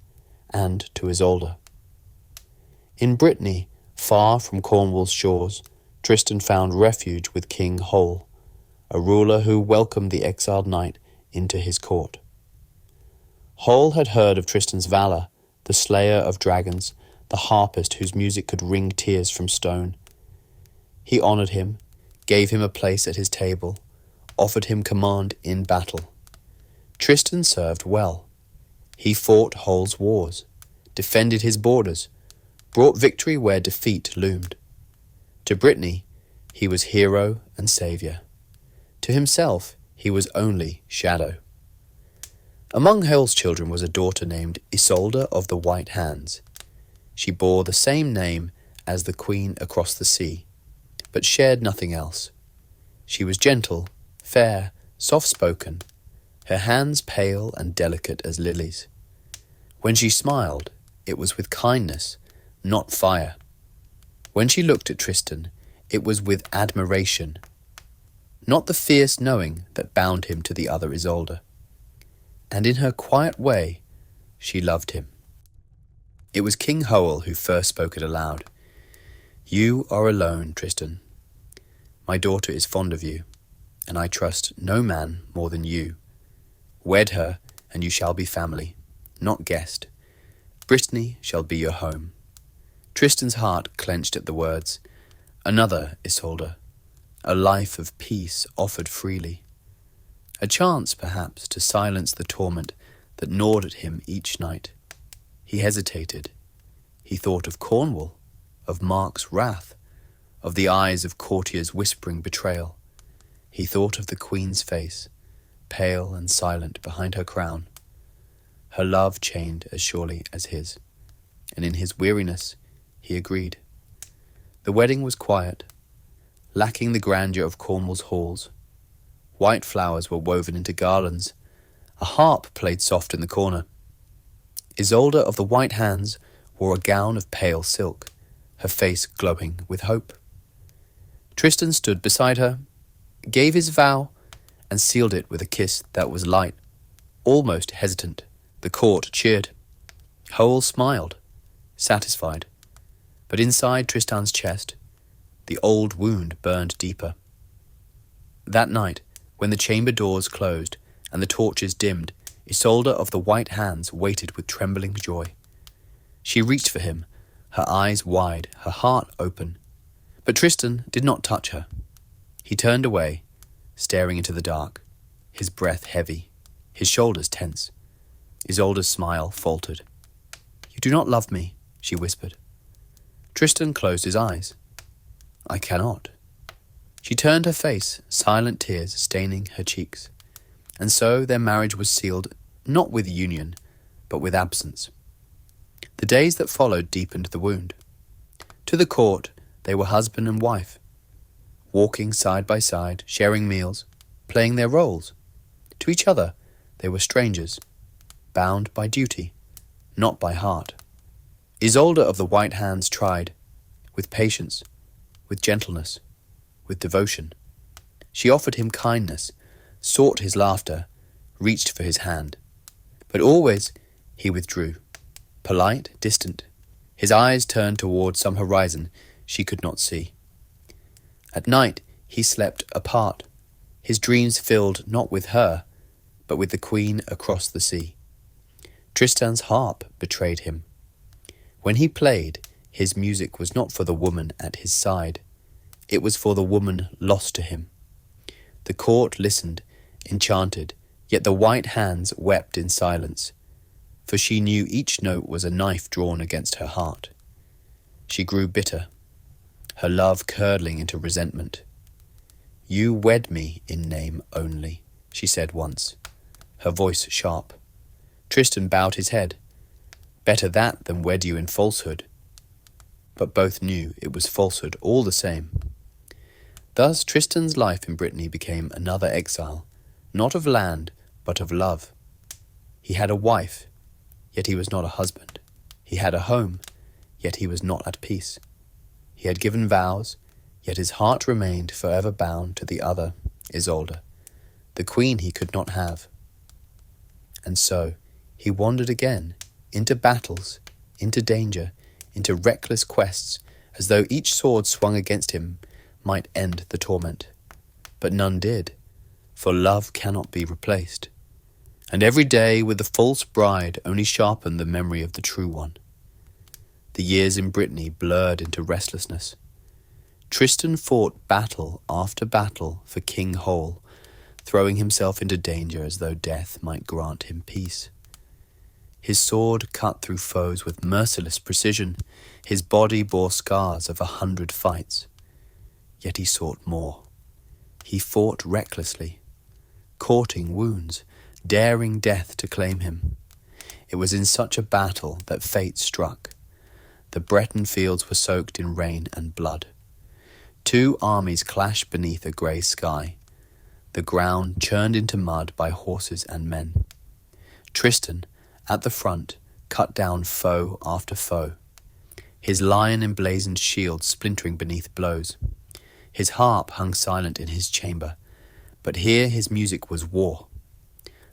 and to Isolde. In Brittany, far from Cornwall's shores, Tristan found refuge with King Hole, a ruler who welcomed the exiled knight into his court. Hole had heard of Tristan's valour, the slayer of dragons, the harpist whose music could wring tears from stone. He honoured him, gave him a place at his table, offered him command in battle. Tristan served well. He fought Hole's wars, defended his borders, brought victory where defeat loomed. To Brittany, he was hero and saviour. To himself, he was only shadow. Among Hole's children was a daughter named Isolde of the White Hands. She bore the same name as the queen across the sea, but shared nothing else. She was gentle, fair, soft-spoken, her hands pale and delicate as lilies. When she smiled, it was with kindness, not fire. When she looked at Tristan, it was with admiration, not the fierce knowing that bound him to the other Isolde. And in her quiet way, she loved him. It was King Howell who first spoke it aloud. "You are alone, Tristan. My daughter is fond of you, and I trust no man more than you. Wed her, and you shall be family, not guest. Brittany shall be your home." Tristan's heart clenched at the words. Another Isolde, a life of peace offered freely. A chance, perhaps, to silence the torment that gnawed at him each night. He hesitated. He thought of Cornwall, of Mark's wrath, of the eyes of courtiers whispering betrayal. He thought of the queen's face, pale and silent behind her crown. Her love chained as surely as his, and in his weariness he agreed. The wedding was quiet, lacking the grandeur of Cornwall's halls. White flowers were woven into garlands. A harp played soft in the corner. Isolde of the White Hands wore a gown of pale silk, her face glowing with hope. Tristan stood beside her, gave his vow, and sealed it with a kiss that was light, almost hesitant. The court cheered. Howell smiled, satisfied. But inside Tristan's chest, the old wound burned deeper. That night, when the chamber doors closed and the torches dimmed, Isolde of the white hands waited with trembling joy. She reached for him, her eyes wide, her heart open. But Tristan did not touch her. He turned away, staring into the dark, his breath heavy, his shoulders tense. Isolde's smile faltered. "You do not love me," she whispered. Tristan closed his eyes. "I cannot." She turned her face, silent tears staining her cheeks. And so their marriage was sealed not with union, but with absence. The days that followed deepened the wound. To the court, they were husband and wife, walking side by side, sharing meals, playing their roles. To each other, they were strangers, bound by duty, not by heart. Isolde of the white hands tried, with patience, with gentleness, with devotion. She offered him kindness, sought his laughter, reached for his hand. But always he withdrew, polite, distant, his eyes turned toward some horizon she could not see. At night he slept apart, his dreams filled not with her, but with the queen across the sea. Tristan's harp betrayed him. When he played, his music was not for the woman at his side. It was for the woman lost to him. The court listened, enchanted, yet the white hands wept in silence, for she knew each note was a knife drawn against her heart. She grew bitter, her love curdling into resentment. "You wed me in name only," she said once, her voice sharp. Tristan bowed his head. "Better that than wed you in falsehood." But both knew it was falsehood all the same. Thus Tristan's life in Brittany became another exile, not of land, but of love. He had a wife, yet he was not a husband. He had a home, yet he was not at peace. He had given vows, yet his heart remained forever bound to the other, Isolde, the queen he could not have. And so he wandered again, into battles, into danger, into reckless quests, as though each sword swung against him might end the torment. But none did, for love cannot be replaced. And every day with the false bride only sharpened the memory of the true one. The years in Brittany blurred into restlessness. Tristan fought battle after battle for King Hole, throwing himself into danger as though death might grant him peace. His sword cut through foes with merciless precision. His body bore scars of 100 fights. Yet he sought more. He fought recklessly, courting wounds, daring death to claim him. It was in such a battle that fate struck. The Breton fields were soaked in rain and blood. 2 armies clashed beneath a grey sky, the ground churned into mud by horses and men. Tristan, at the front, cut down foe after foe, his lion-emblazoned shield splintering beneath blows. His harp hung silent in his chamber, but here his music was war,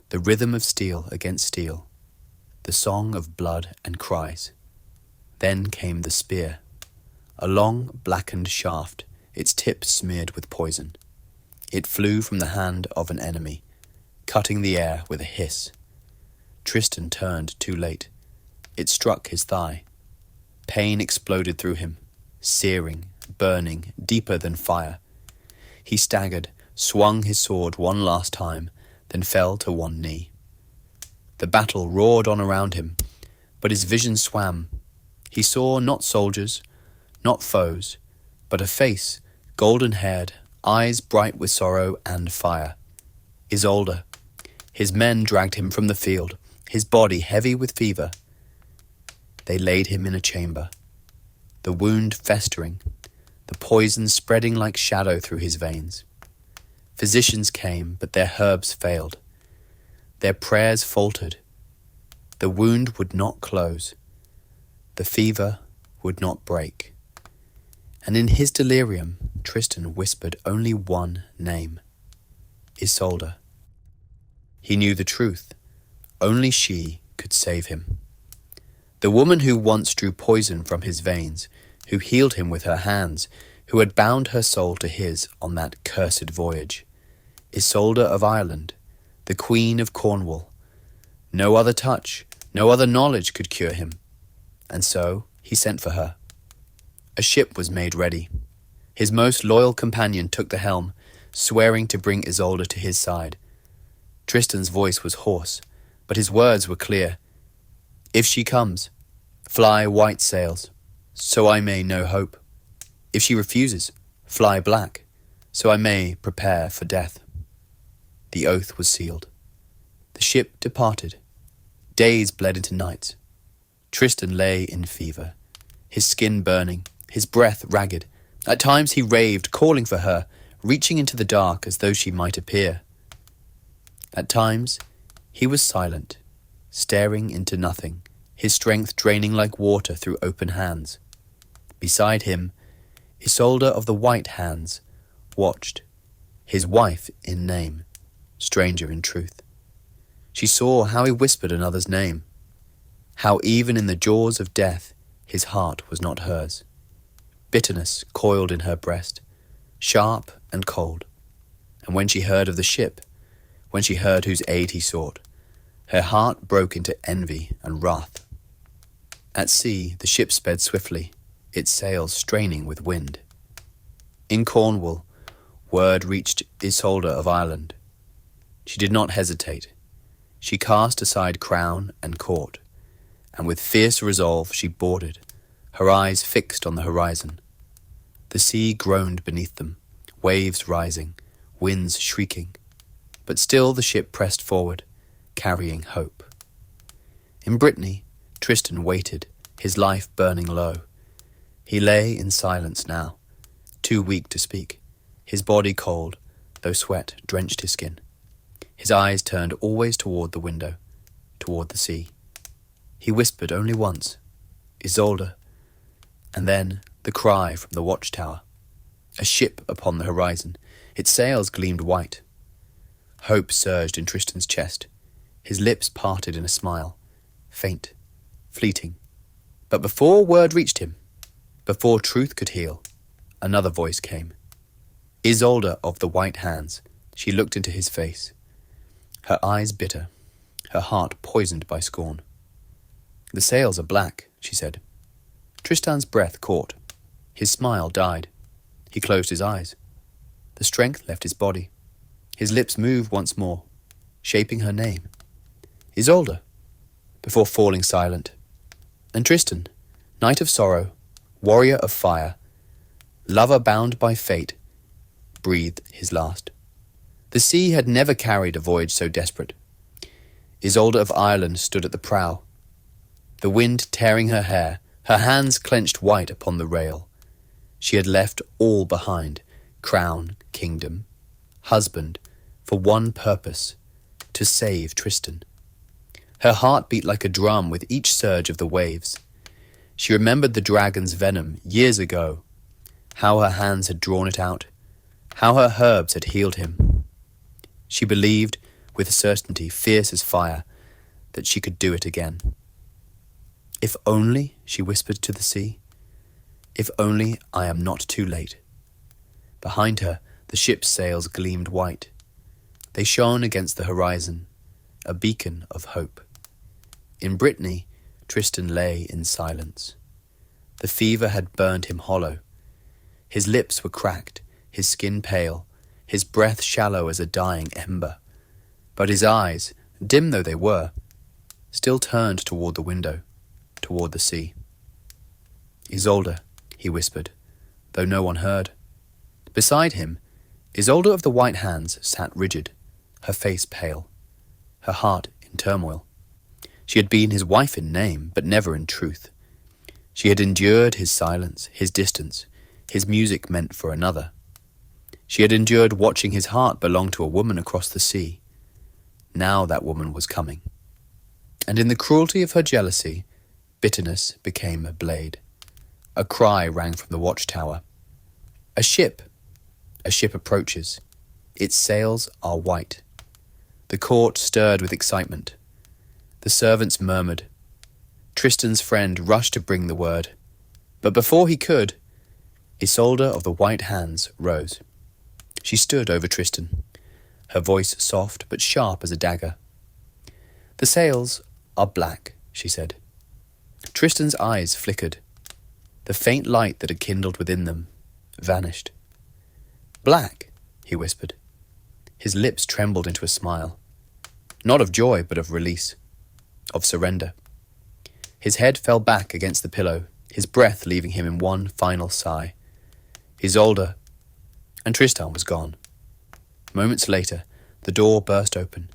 the rhythm of steel against steel, the song of blood and cries. Then came the spear, a long blackened shaft, its tip smeared with poison. It flew from the hand of an enemy, cutting the air with a hiss. Tristan turned too late. It struck his thigh. Pain exploded through him, searing, burning, deeper than fire. He staggered, swung his sword one last time, then fell to one knee. The battle roared on around him, but his vision swam. He saw not soldiers, not foes, but a face, golden-haired, eyes bright with sorrow and fire. Isolde. His men dragged him from the field, his body heavy with fever. They laid him in a chamber, the wound festering, the poison spreading like shadow through his veins. Physicians came, but their herbs failed. Their prayers faltered. The wound would not close. The fever would not break. And in his delirium, Tristan whispered only one name, Isolde. He knew the truth. Only she could save him. The woman who once drew poison from his veins, who healed him with her hands, who had bound her soul to his on that cursed voyage. Isolde of Ireland, the Queen of Cornwall. No other touch, no other knowledge could cure him. And so he sent for her. A ship was made ready. His most loyal companion took the helm, swearing to bring Isolde to his side. Tristan's voice was hoarse, but his words were clear. If she comes, fly white sails, so I may know hope. If she refuses, fly black, so I may prepare for death. The oath was sealed. The ship departed. Days bled into nights. Tristan lay in fever, his skin burning, his breath ragged. At times he raved, calling for her, reaching into the dark as though she might appear. At times he was silent, staring into nothing, his strength draining like water through open hands. Beside him, Isolde of the White Hands watched, his wife in name, stranger in truth. She saw how he whispered another's name, how even in the jaws of death his heart was not hers. Bitterness coiled in her breast, sharp and cold. And when she heard of the ship, when she heard whose aid he sought, her heart broke into envy and wrath. At sea the ship sped swiftly, its sails straining with wind. In Cornwall, word reached Isolde of Ireland. She did not hesitate. She cast aside crown and court, and with fierce resolve she boarded, her eyes fixed on the horizon. The sea groaned beneath them, waves rising, winds shrieking, but still the ship pressed forward, carrying hope. In Brittany, Tristan waited, his life burning low. He lay in silence now, too weak to speak, his body cold, though sweat drenched his skin. His eyes turned always toward the window, toward the sea. He whispered only once, Isolde, and then the cry from the watchtower. A ship upon the horizon, its sails gleamed white. Hope surged in Tristan's chest. His lips parted in a smile, faint, fleeting. But before word reached him, before truth could heal, another voice came. Isolde of the White Hands, she looked into his face, her eyes bitter, her heart poisoned by scorn. The sails are black, she said. Tristan's breath caught. His smile died. He closed his eyes. The strength left his body. His lips moved once more, shaping her name. Isolde, before falling silent. And Tristan, knight of sorrow, warrior of fire, lover bound by fate, breathed his last. The sea had never carried a voyage so desperate. Isolde of Ireland stood at the prow, the wind tearing her hair, her hands clenched white upon the rail. She had left all behind, crown, kingdom, husband, for one purpose, to save Tristan. Her heart beat like a drum with each surge of the waves. She remembered the dragon's venom years ago, how her hands had drawn it out, how her herbs had healed him. She believed, with a certainty fierce as fire, that she could do it again. If only, she whispered to the sea, if only I am not too late. Behind her, the ship's sails gleamed white. They shone against the horizon, a beacon of hope. In Brittany, Tristan lay in silence. The fever had burned him hollow. His lips were cracked, his skin pale, his breath shallow as a dying ember. But his eyes, dim though they were, still turned toward the window, toward the sea. Isolde, he whispered, though no one heard. Beside him, Isolde of the White Hands sat rigid, her face pale, her heart in turmoil. She had been his wife in name, but never in truth. She had endured his silence, his distance, his music meant for another. She had endured watching his heart belong to a woman across the sea. Now that woman was coming. And in the cruelty of her jealousy, bitterness became a blade. A cry rang from the watchtower. A ship approaches. Its sails are white. The court stirred with excitement. The servants murmured. Tristan's friend rushed to bring the word. But before he could, Isolde of the White Hands rose. She stood over Tristan, her voice soft but sharp as a dagger. "The sails are black," she said. Tristan's eyes flickered. The faint light that had kindled within them vanished. "Black," he whispered. His lips trembled into a smile, not of joy but of release, of surrender. His head fell back against the pillow, his breath leaving him in one final sigh. Isolde, and Tristan was gone. Moments later, the door burst open.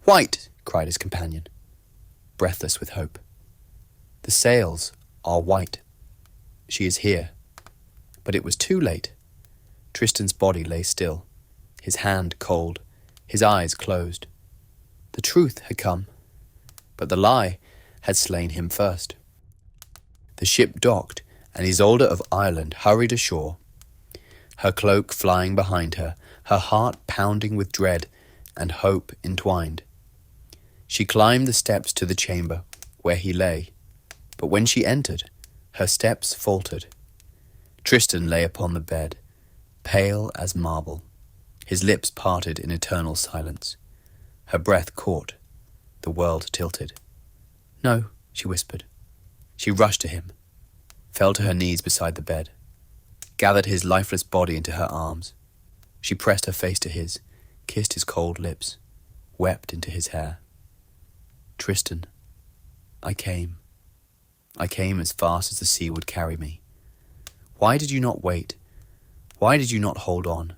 "White!" cried his companion, breathless with hope. "The sails are white. She is here." But it was too late. Tristan's body lay still, his hand cold, his eyes closed. The truth had come, but the lie had slain him first. The ship docked, and Isolde of Ireland hurried ashore, her cloak flying behind her, her heart pounding with dread and hope entwined. She climbed the steps to the chamber where he lay, but when she entered, her steps faltered. Tristan lay upon the bed, pale as marble, his lips parted in eternal silence. Her breath caught, the world tilted. "No," she whispered. She rushed to him, fell to her knees beside the bed, gathered his lifeless body into her arms. She pressed her face to his, kissed his cold lips, wept into his hair. "Tristan, I came. I came as fast as the sea would carry me. Why did you not wait? Why did you not hold on?"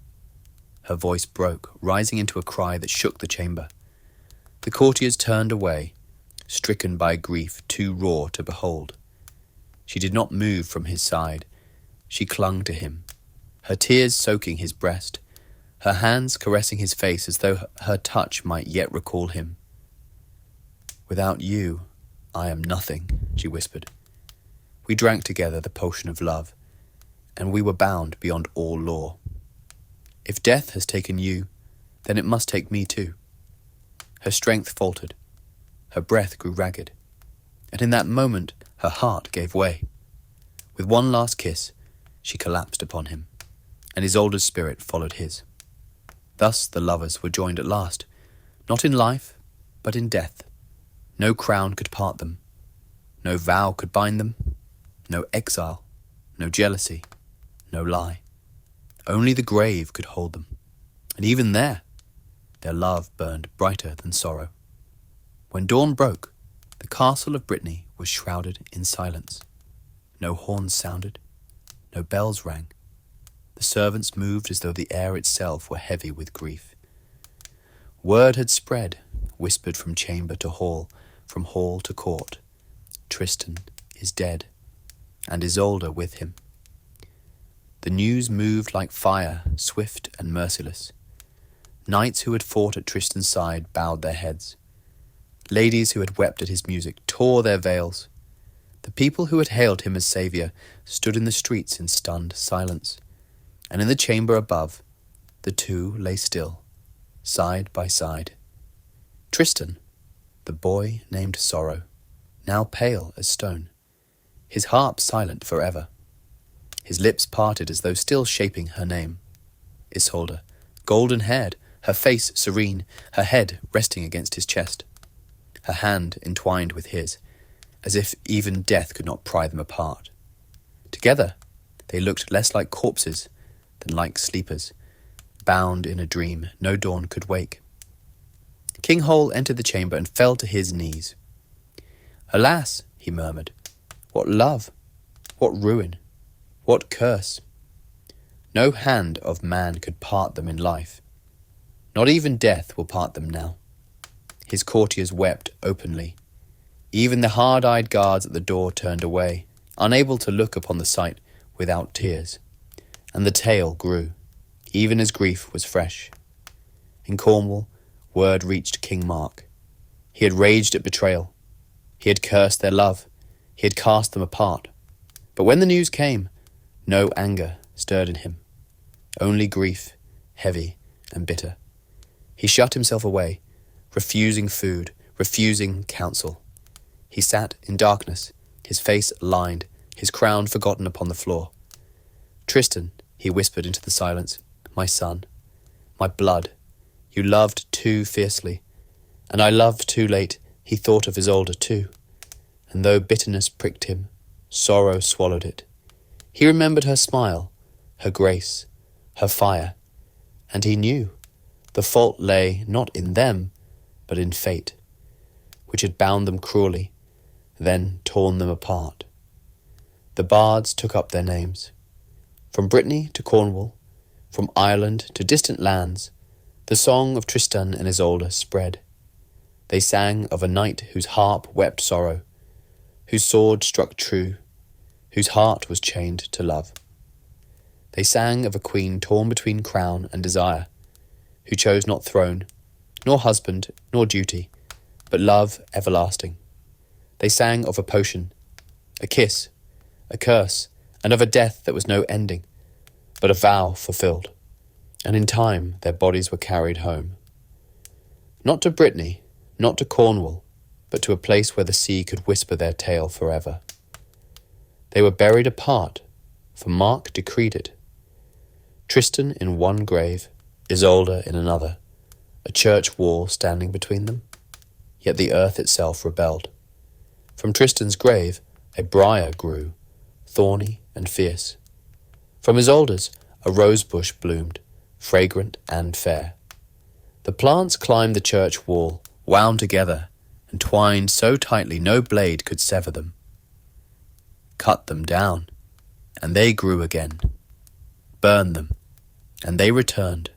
Her voice broke, rising into a cry that shook the chamber. The courtiers turned away, stricken by grief too raw to behold. She did not move from his side. She clung to him, her tears soaking his breast, her hands caressing his face as though her touch might yet recall him. "Without you, I am nothing," she whispered. "We drank together the potion of love, and we were bound beyond all law. If death has taken you, then it must take me too." Her strength faltered, her breath grew ragged, and in that moment her heart gave way. With one last kiss, she collapsed upon him, and Isolde's spirit followed his. Thus the lovers were joined at last, not in life, but in death. No crown could part them, no vow could bind them, no exile, no jealousy, no lie. Only the grave could hold them, and even there, their love burned brighter than sorrow. When dawn broke, the castle of Brittany was shrouded in silence. No horns sounded, no bells rang. The servants moved as though the air itself were heavy with grief. Word had spread, whispered from chamber to hall, from hall to court. Tristan is dead, and Isolde with him. The news moved like fire, swift and merciless. Knights who had fought at Tristan's side bowed their heads. Ladies who had wept at his music tore their veils. The people who had hailed him as saviour stood in the streets in stunned silence, and in the chamber above, the two lay still, side by side. Tristan, the boy named Sorrow, now pale as stone, his harp silent forever, his lips parted as though still shaping her name. Isolde, golden-haired, her face serene, her head resting against his chest, her hand entwined with his, as if even death could not pry them apart. Together, they looked less like corpses than like sleepers, bound in a dream no dawn could wake. King Hole entered the chamber and fell to his knees. "Alas," he murmured, "what love, what ruin, what curse! No hand of man could part them in life. Not even death will part them now." His courtiers wept openly. Even the hard-eyed guards at the door turned away, unable to look upon the sight without tears. And the tale grew, even as grief was fresh. In Cornwall, word reached King Mark. He had raged at betrayal. He had cursed their love. He had cast them apart. But when the news came, no anger stirred in him. Only grief, heavy and bitter. He shut himself away, refusing food, refusing counsel. He sat in darkness, his face lined, his crown forgotten upon the floor. "Tristan," he whispered into the silence, "my son, my blood, you loved too fiercely, and I loved too late." He thought of Isolde too, and though bitterness pricked him, sorrow swallowed it. He remembered her smile, her grace, her fire, and he knew the fault lay not in them, but in fate, which had bound them cruelly, then torn them apart. The bards took up their names. From Brittany to Cornwall, from Ireland to distant lands, the song of Tristan and Isolde spread. They sang of a knight whose harp wept sorrow, whose sword struck true, whose heart was chained to love. They sang of a queen torn between crown and desire, who chose not throne, nor husband, nor duty, but love everlasting. They sang of a potion, a kiss, a curse, and of a death that was no ending, but a vow fulfilled, and in time their bodies were carried home. Not to Brittany, not to Cornwall, but to a place where the sea could whisper their tale forever. They were buried apart, for Mark decreed it. Tristan in one grave, Isolde in another, a church wall standing between them. Yet the earth itself rebelled. From Tristan's grave a briar grew, thorny and fierce. From Isolde's a rose bush bloomed, fragrant and fair. The plants climbed the church wall, wound together, and twined so tightly no blade could sever them. Cut them down, and they grew again. Burn them, and they returned,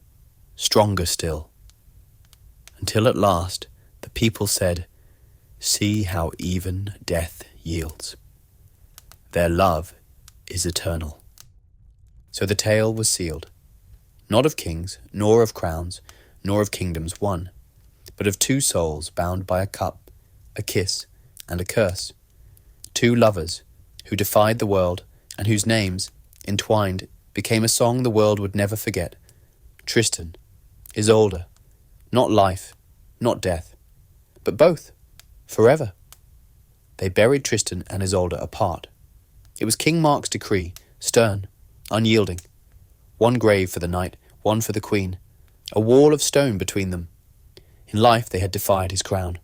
stronger still. Until at last the people said, "See how even death yields. Their love is eternal." So the tale was sealed, not of kings, nor of crowns, nor of kingdoms won, but of two souls bound by a cup, a kiss, and a curse. Two lovers who defied the world and whose names, entwined, became a song the world would never forget. Tristan, Isolde, not life, not death, but both, forever. They buried Tristan and Isolde apart. It was King Mark's decree, stern, unyielding. One grave for the knight, one for the queen, a wall of stone between them. In life they had defied his crown.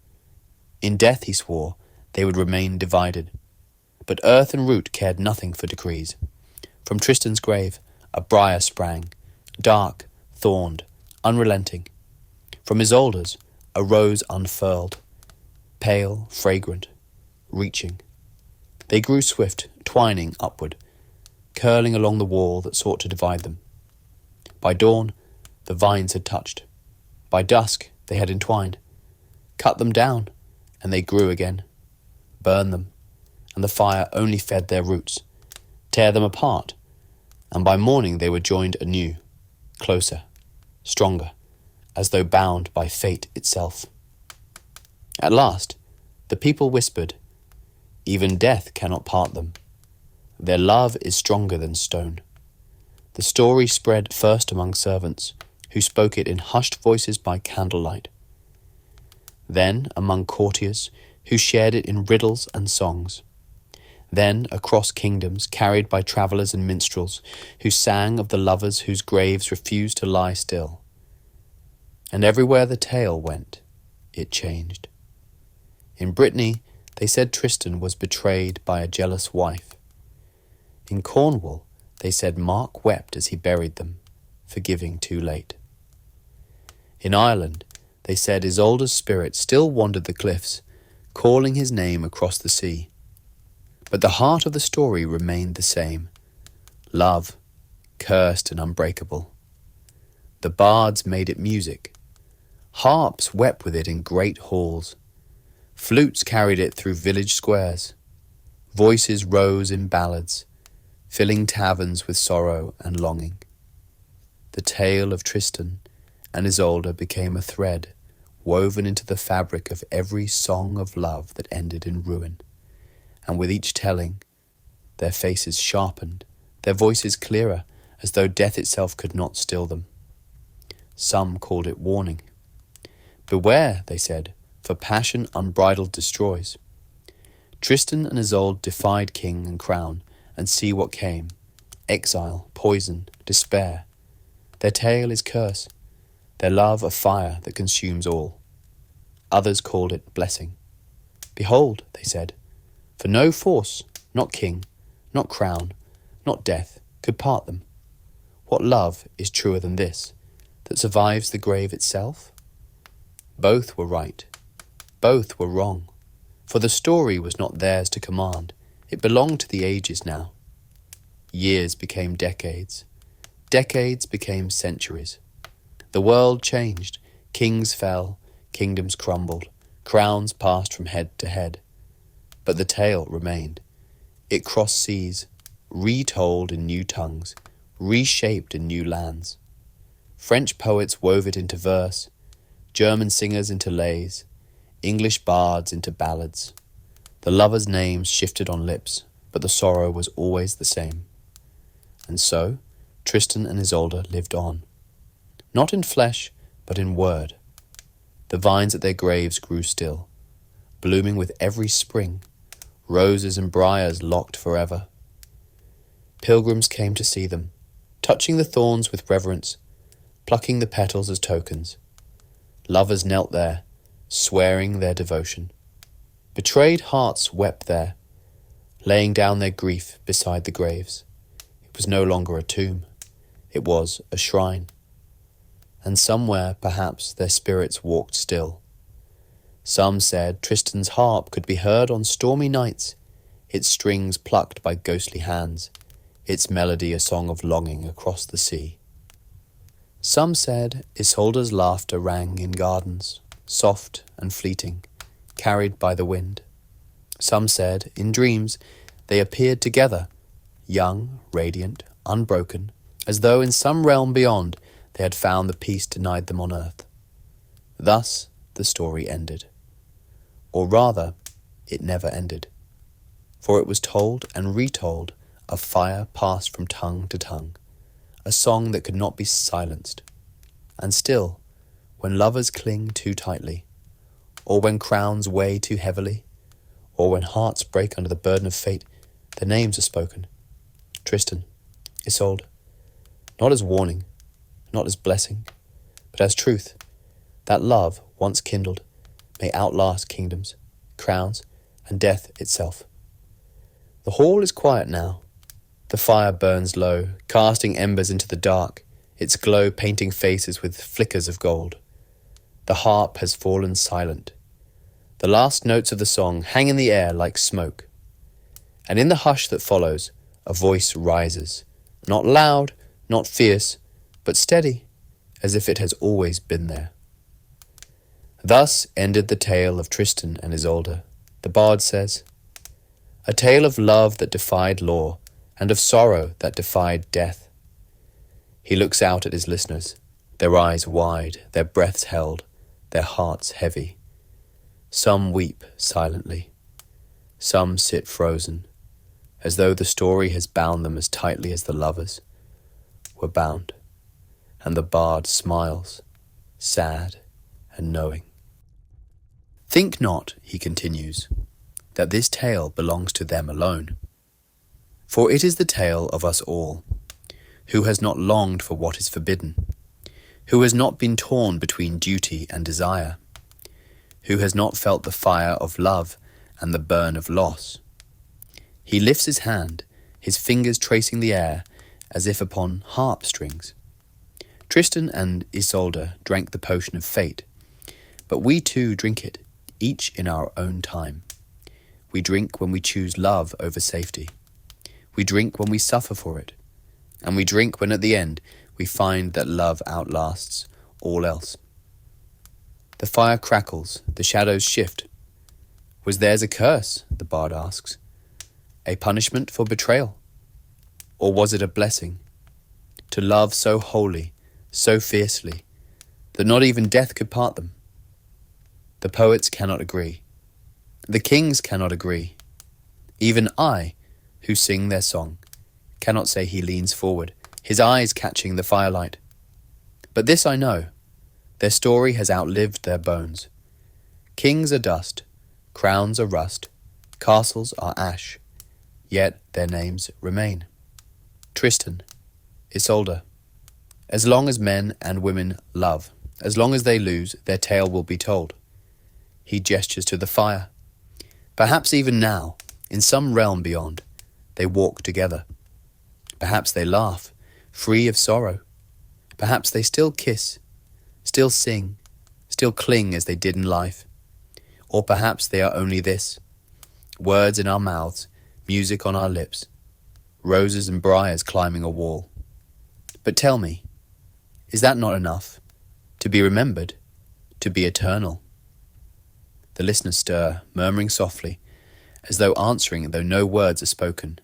In death, he swore, they would remain divided. But earth and root cared nothing for decrees. From Tristan's grave a briar sprang, dark, thorned, unrelenting. From Isolde's a rose unfurled, pale, fragrant, reaching. They grew swift, twining upward, curling along the wall that sought to divide them. By dawn, the vines had touched. By dusk, they had entwined. Cut them down, and they grew again. Burn them, and the fire only fed their roots. Tear them apart, and by morning they were joined anew, closer, stronger, as though bound by fate itself. At last, the people whispered, "Even death cannot part them. Their love is stronger than stone." The story spread first among servants, who spoke it in hushed voices by candlelight. Then among courtiers, who shared it in riddles and songs. Then across kingdoms, carried by travellers and minstrels, who sang of the lovers whose graves refused to lie still. And everywhere the tale went, it changed. In Brittany, they said Tristan was betrayed by a jealous wife. In Cornwall, they said Mark wept as he buried them, forgiving too late. In Ireland, they said Isolde's spirit still wandered the cliffs, calling his name across the sea. But the heart of the story remained the same. Love, cursed and unbreakable. The bards made it music. Harps wept with it in great halls. Flutes carried it through village squares. Voices rose in ballads, filling taverns with sorrow and longing. The tale of Tristan and Isolde became a thread woven into the fabric of every song of love that ended in ruin. And with each telling, their faces sharpened, their voices clearer, as though death itself could not still them. Some called it warning. "Beware," they said, "for passion unbridled destroys. Tristan and Isolde defied king and crown, and see what came. Exile, poison, despair. Their tale is curse, their love a fire that consumes all. Others called it blessing. Behold, they said, for no force, not king, not crown, not death, could part them. What love is truer than this, that survives the grave itself? Both were right, both were wrong, for the story was not theirs to command, it belonged to the ages now. Years became decades, decades became centuries. The world changed, kings fell, kingdoms crumbled, crowns passed from head to head. But the tale remained. It crossed seas, retold in new tongues, reshaped in new lands. French poets wove it into verse, German singers into lays, English bards into ballads. The lovers' names shifted on lips, but the sorrow was always the same. And so, Tristan and Isolde lived on. Not in flesh, but in word. The vines at their graves grew still, blooming with every spring, roses and briars locked forever. Pilgrims came to see them, touching the thorns with reverence, plucking the petals as tokens. Lovers knelt there, swearing their devotion. Betrayed hearts wept there, laying down their grief beside the graves. It was no longer a tomb, it was a shrine. And somewhere, perhaps, their spirits walked still. Some said Tristan's harp could be heard on stormy nights, its strings plucked by ghostly hands, its melody a song of longing across the sea. Some said Isolde's laughter rang in gardens, soft and fleeting, carried by the wind. Some said, in dreams, they appeared together, young, radiant, unbroken, as though in some realm beyond they had found the peace denied them on earth. Thus the story ended. Or rather, it never ended. For it was told and retold, a fire passed from tongue to tongue, a song that could not be silenced. And still, when lovers cling too tightly, or when crowns weigh too heavily, or when hearts break under the burden of fate, their names are spoken. Tristan, Isolde, not as warning, not as blessing, but as truth, that love, once kindled, may outlast kingdoms, crowns, and death itself. The hall is quiet now. The fire burns low, casting embers into the dark, its glow painting faces with flickers of gold. The harp has fallen silent. The last notes of the song hang in the air like smoke. And in the hush that follows, a voice rises, not loud, not fierce, but steady, as if it has always been there. Thus ended the tale of Tristan and Isolde, the bard says. A tale of love that defied law, and of sorrow that defied death. He looks out at his listeners, their eyes wide, their breaths held, their hearts heavy. Some weep silently. Some sit frozen, as though the story has bound them as tightly as the lovers were bound. And the bard smiles, sad and knowing. Think not, he continues, that this tale belongs to them alone. For it is the tale of us all, who has not longed for what is forbidden, who has not been torn between duty and desire, who has not felt the fire of love and the burn of loss. He lifts his hand, his fingers tracing the air as if upon harp strings. Tristan and Isolde drank the potion of fate, but we too drink it, each in our own time. We drink when we choose love over safety. We drink when we suffer for it, and we drink when at the end we find that love outlasts all else. The fire crackles, the shadows shift. Was theirs a curse, the bard asks, a punishment for betrayal? Or was it a blessing, to love so wholly, so fiercely, that not even death could part them? The poets cannot agree. The kings cannot agree. Even I, who sing their song, cannot say he leans forward, his eyes catching the firelight. But this I know, their story has outlived their bones. Kings are dust, crowns are rust, Castles are ash, yet their names remain. Tristan, Isolde. As long as men and women love, as long as they lose, their tale will be told. He gestures to the fire. Perhaps even now, in some realm beyond, they walk together. Perhaps they laugh, free of sorrow. Perhaps they still kiss, still sing, still cling as they did in life. Or perhaps they are only this: words in our mouths, music on our lips, roses and briars climbing a wall. But tell me, is that not enough? To be remembered, to be eternal? The listeners stir, murmuring softly, as though answering though no words are spoken.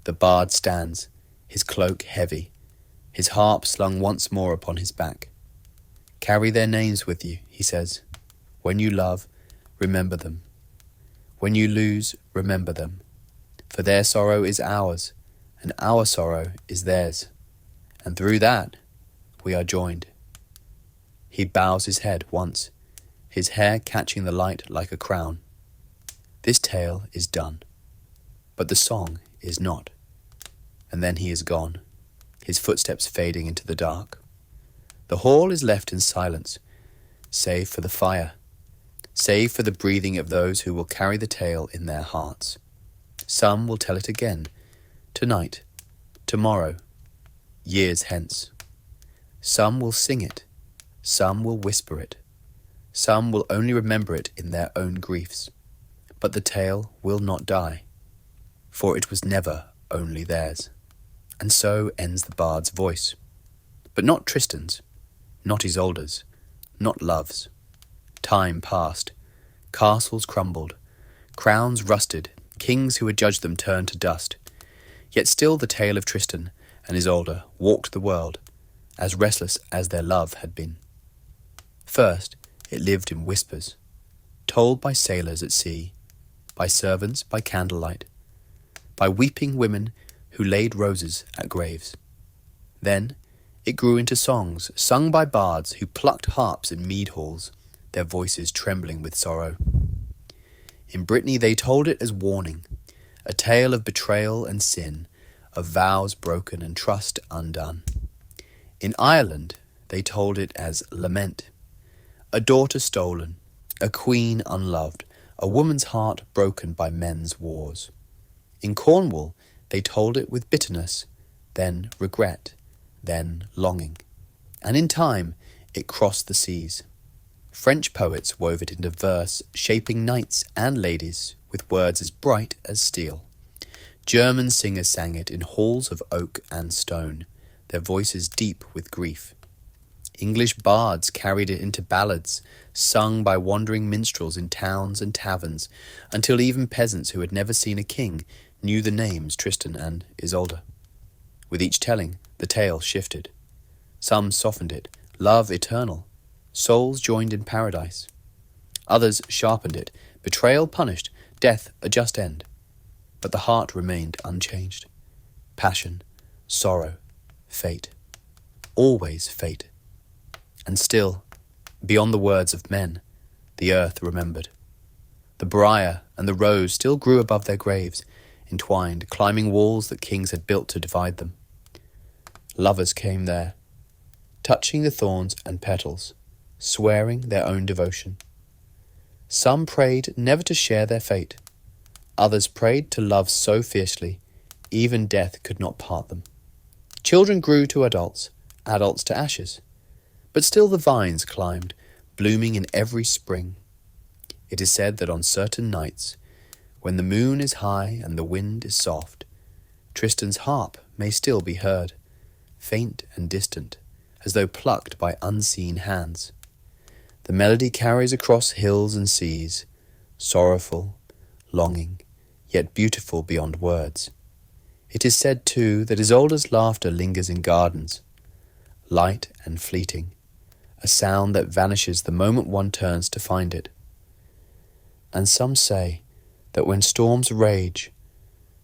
The bard stands, his cloak heavy, his harp slung once more upon his back. Carry their names with you, he says. When you love, remember them. When you lose, remember them. For their sorrow is ours, and our sorrow is theirs. And through that, we are joined. He bows his head once, his hair catching the light like a crown. This tale is done, but the song is not. And then he is gone, his footsteps fading into the dark. The hall is left in silence, save for the fire, save for the breathing of those who will carry the tale in their hearts. Some will tell it again, tonight, tomorrow, years hence. Some will sing it, some will whisper it, some will only remember it in their own griefs. But the tale will not die, for it was never only theirs. And so ends the bard's voice. But not Tristan's, not Isolde's, not Love's. Time passed, castles crumbled, crowns rusted, kings who had judged them turned to dust. Yet still the tale of Tristan and Isolde walked the world, as restless as their love had been. First, it lived in whispers, told by sailors at sea, by servants by candlelight, by weeping women who laid roses at graves. Then it grew into songs sung by bards who plucked harps in mead halls, their voices trembling with sorrow. In Brittany they told it as warning, a tale of betrayal and sin, of vows broken and trust undone. In Ireland they told it as lament, a daughter stolen, a queen unloved, a woman's heart broken by men's wars. In Cornwall they told it with bitterness, then regret, then longing. And in time it crossed the seas. French poets wove it into verse, shaping knights and ladies with words as bright as steel. German singers sang it in halls of oak and stone, their voices deep with grief. English bards carried it into ballads, sung by wandering minstrels in towns and taverns, until even peasants who had never seen a king knew the names Tristan and Isolde. With each telling, the tale shifted. Some softened it, love eternal, souls joined in paradise. Others sharpened it, betrayal punished, death a just end. But the heart remained unchanged. Passion, sorrow, fate. Always fate. And still, beyond the words of men, the earth remembered. The briar and the rose still grew above their graves, entwined, climbing walls that kings had built to divide them. Lovers came there, touching the thorns and petals, swearing their own devotion. Some prayed never to share their fate. Others prayed to love so fiercely, even death could not part them. Children grew to adults, adults to ashes. But still the vines climbed, blooming in every spring. It is said that on certain nights, when the moon is high and the wind is soft, Tristan's harp may still be heard, faint and distant, as though plucked by unseen hands. The melody carries across hills and seas, sorrowful, longing, yet beautiful beyond words. It is said, too, that Isolde's laughter lingers in gardens, light and fleeting, a sound that vanishes the moment one turns to find it. And some say that when storms rage,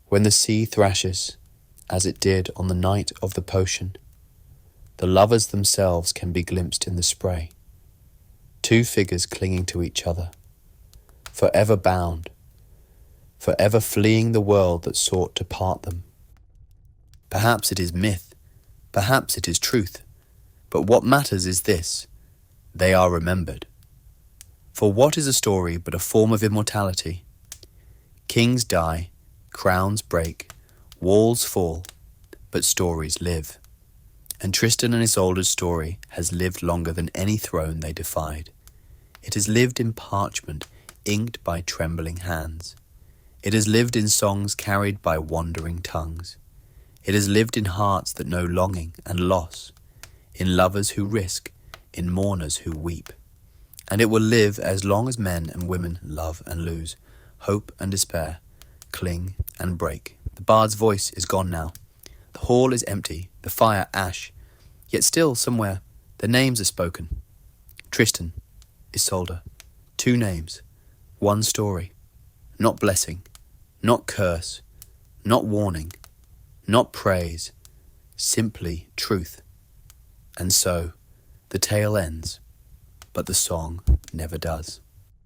when the sea thrashes, as it did on the night of the potion, the lovers themselves can be glimpsed in the spray, two figures clinging to each other, forever bound, forever fleeing the world that sought to part them. Perhaps it is myth, perhaps it is truth, but what matters is this: they are remembered. For what is a story but a form of immortality? Kings die, crowns break, walls fall, but stories live. And Tristan and Isolde's story has lived longer than any throne they defied. It has lived in parchment, inked by trembling hands. It has lived in songs carried by wandering tongues. It has lived in hearts that know longing and loss, in lovers who risk, in mourners who weep. And it will live as long as men and women love and lose, hope and despair, cling and break. The bard's voice is gone now. The hall is empty, the fire ash, yet still somewhere the names are spoken. Tristan, Isolde, 2 names, 1 story, not blessing, not curse, not warning, not praise, simply truth. And so the tale ends, but the song never does.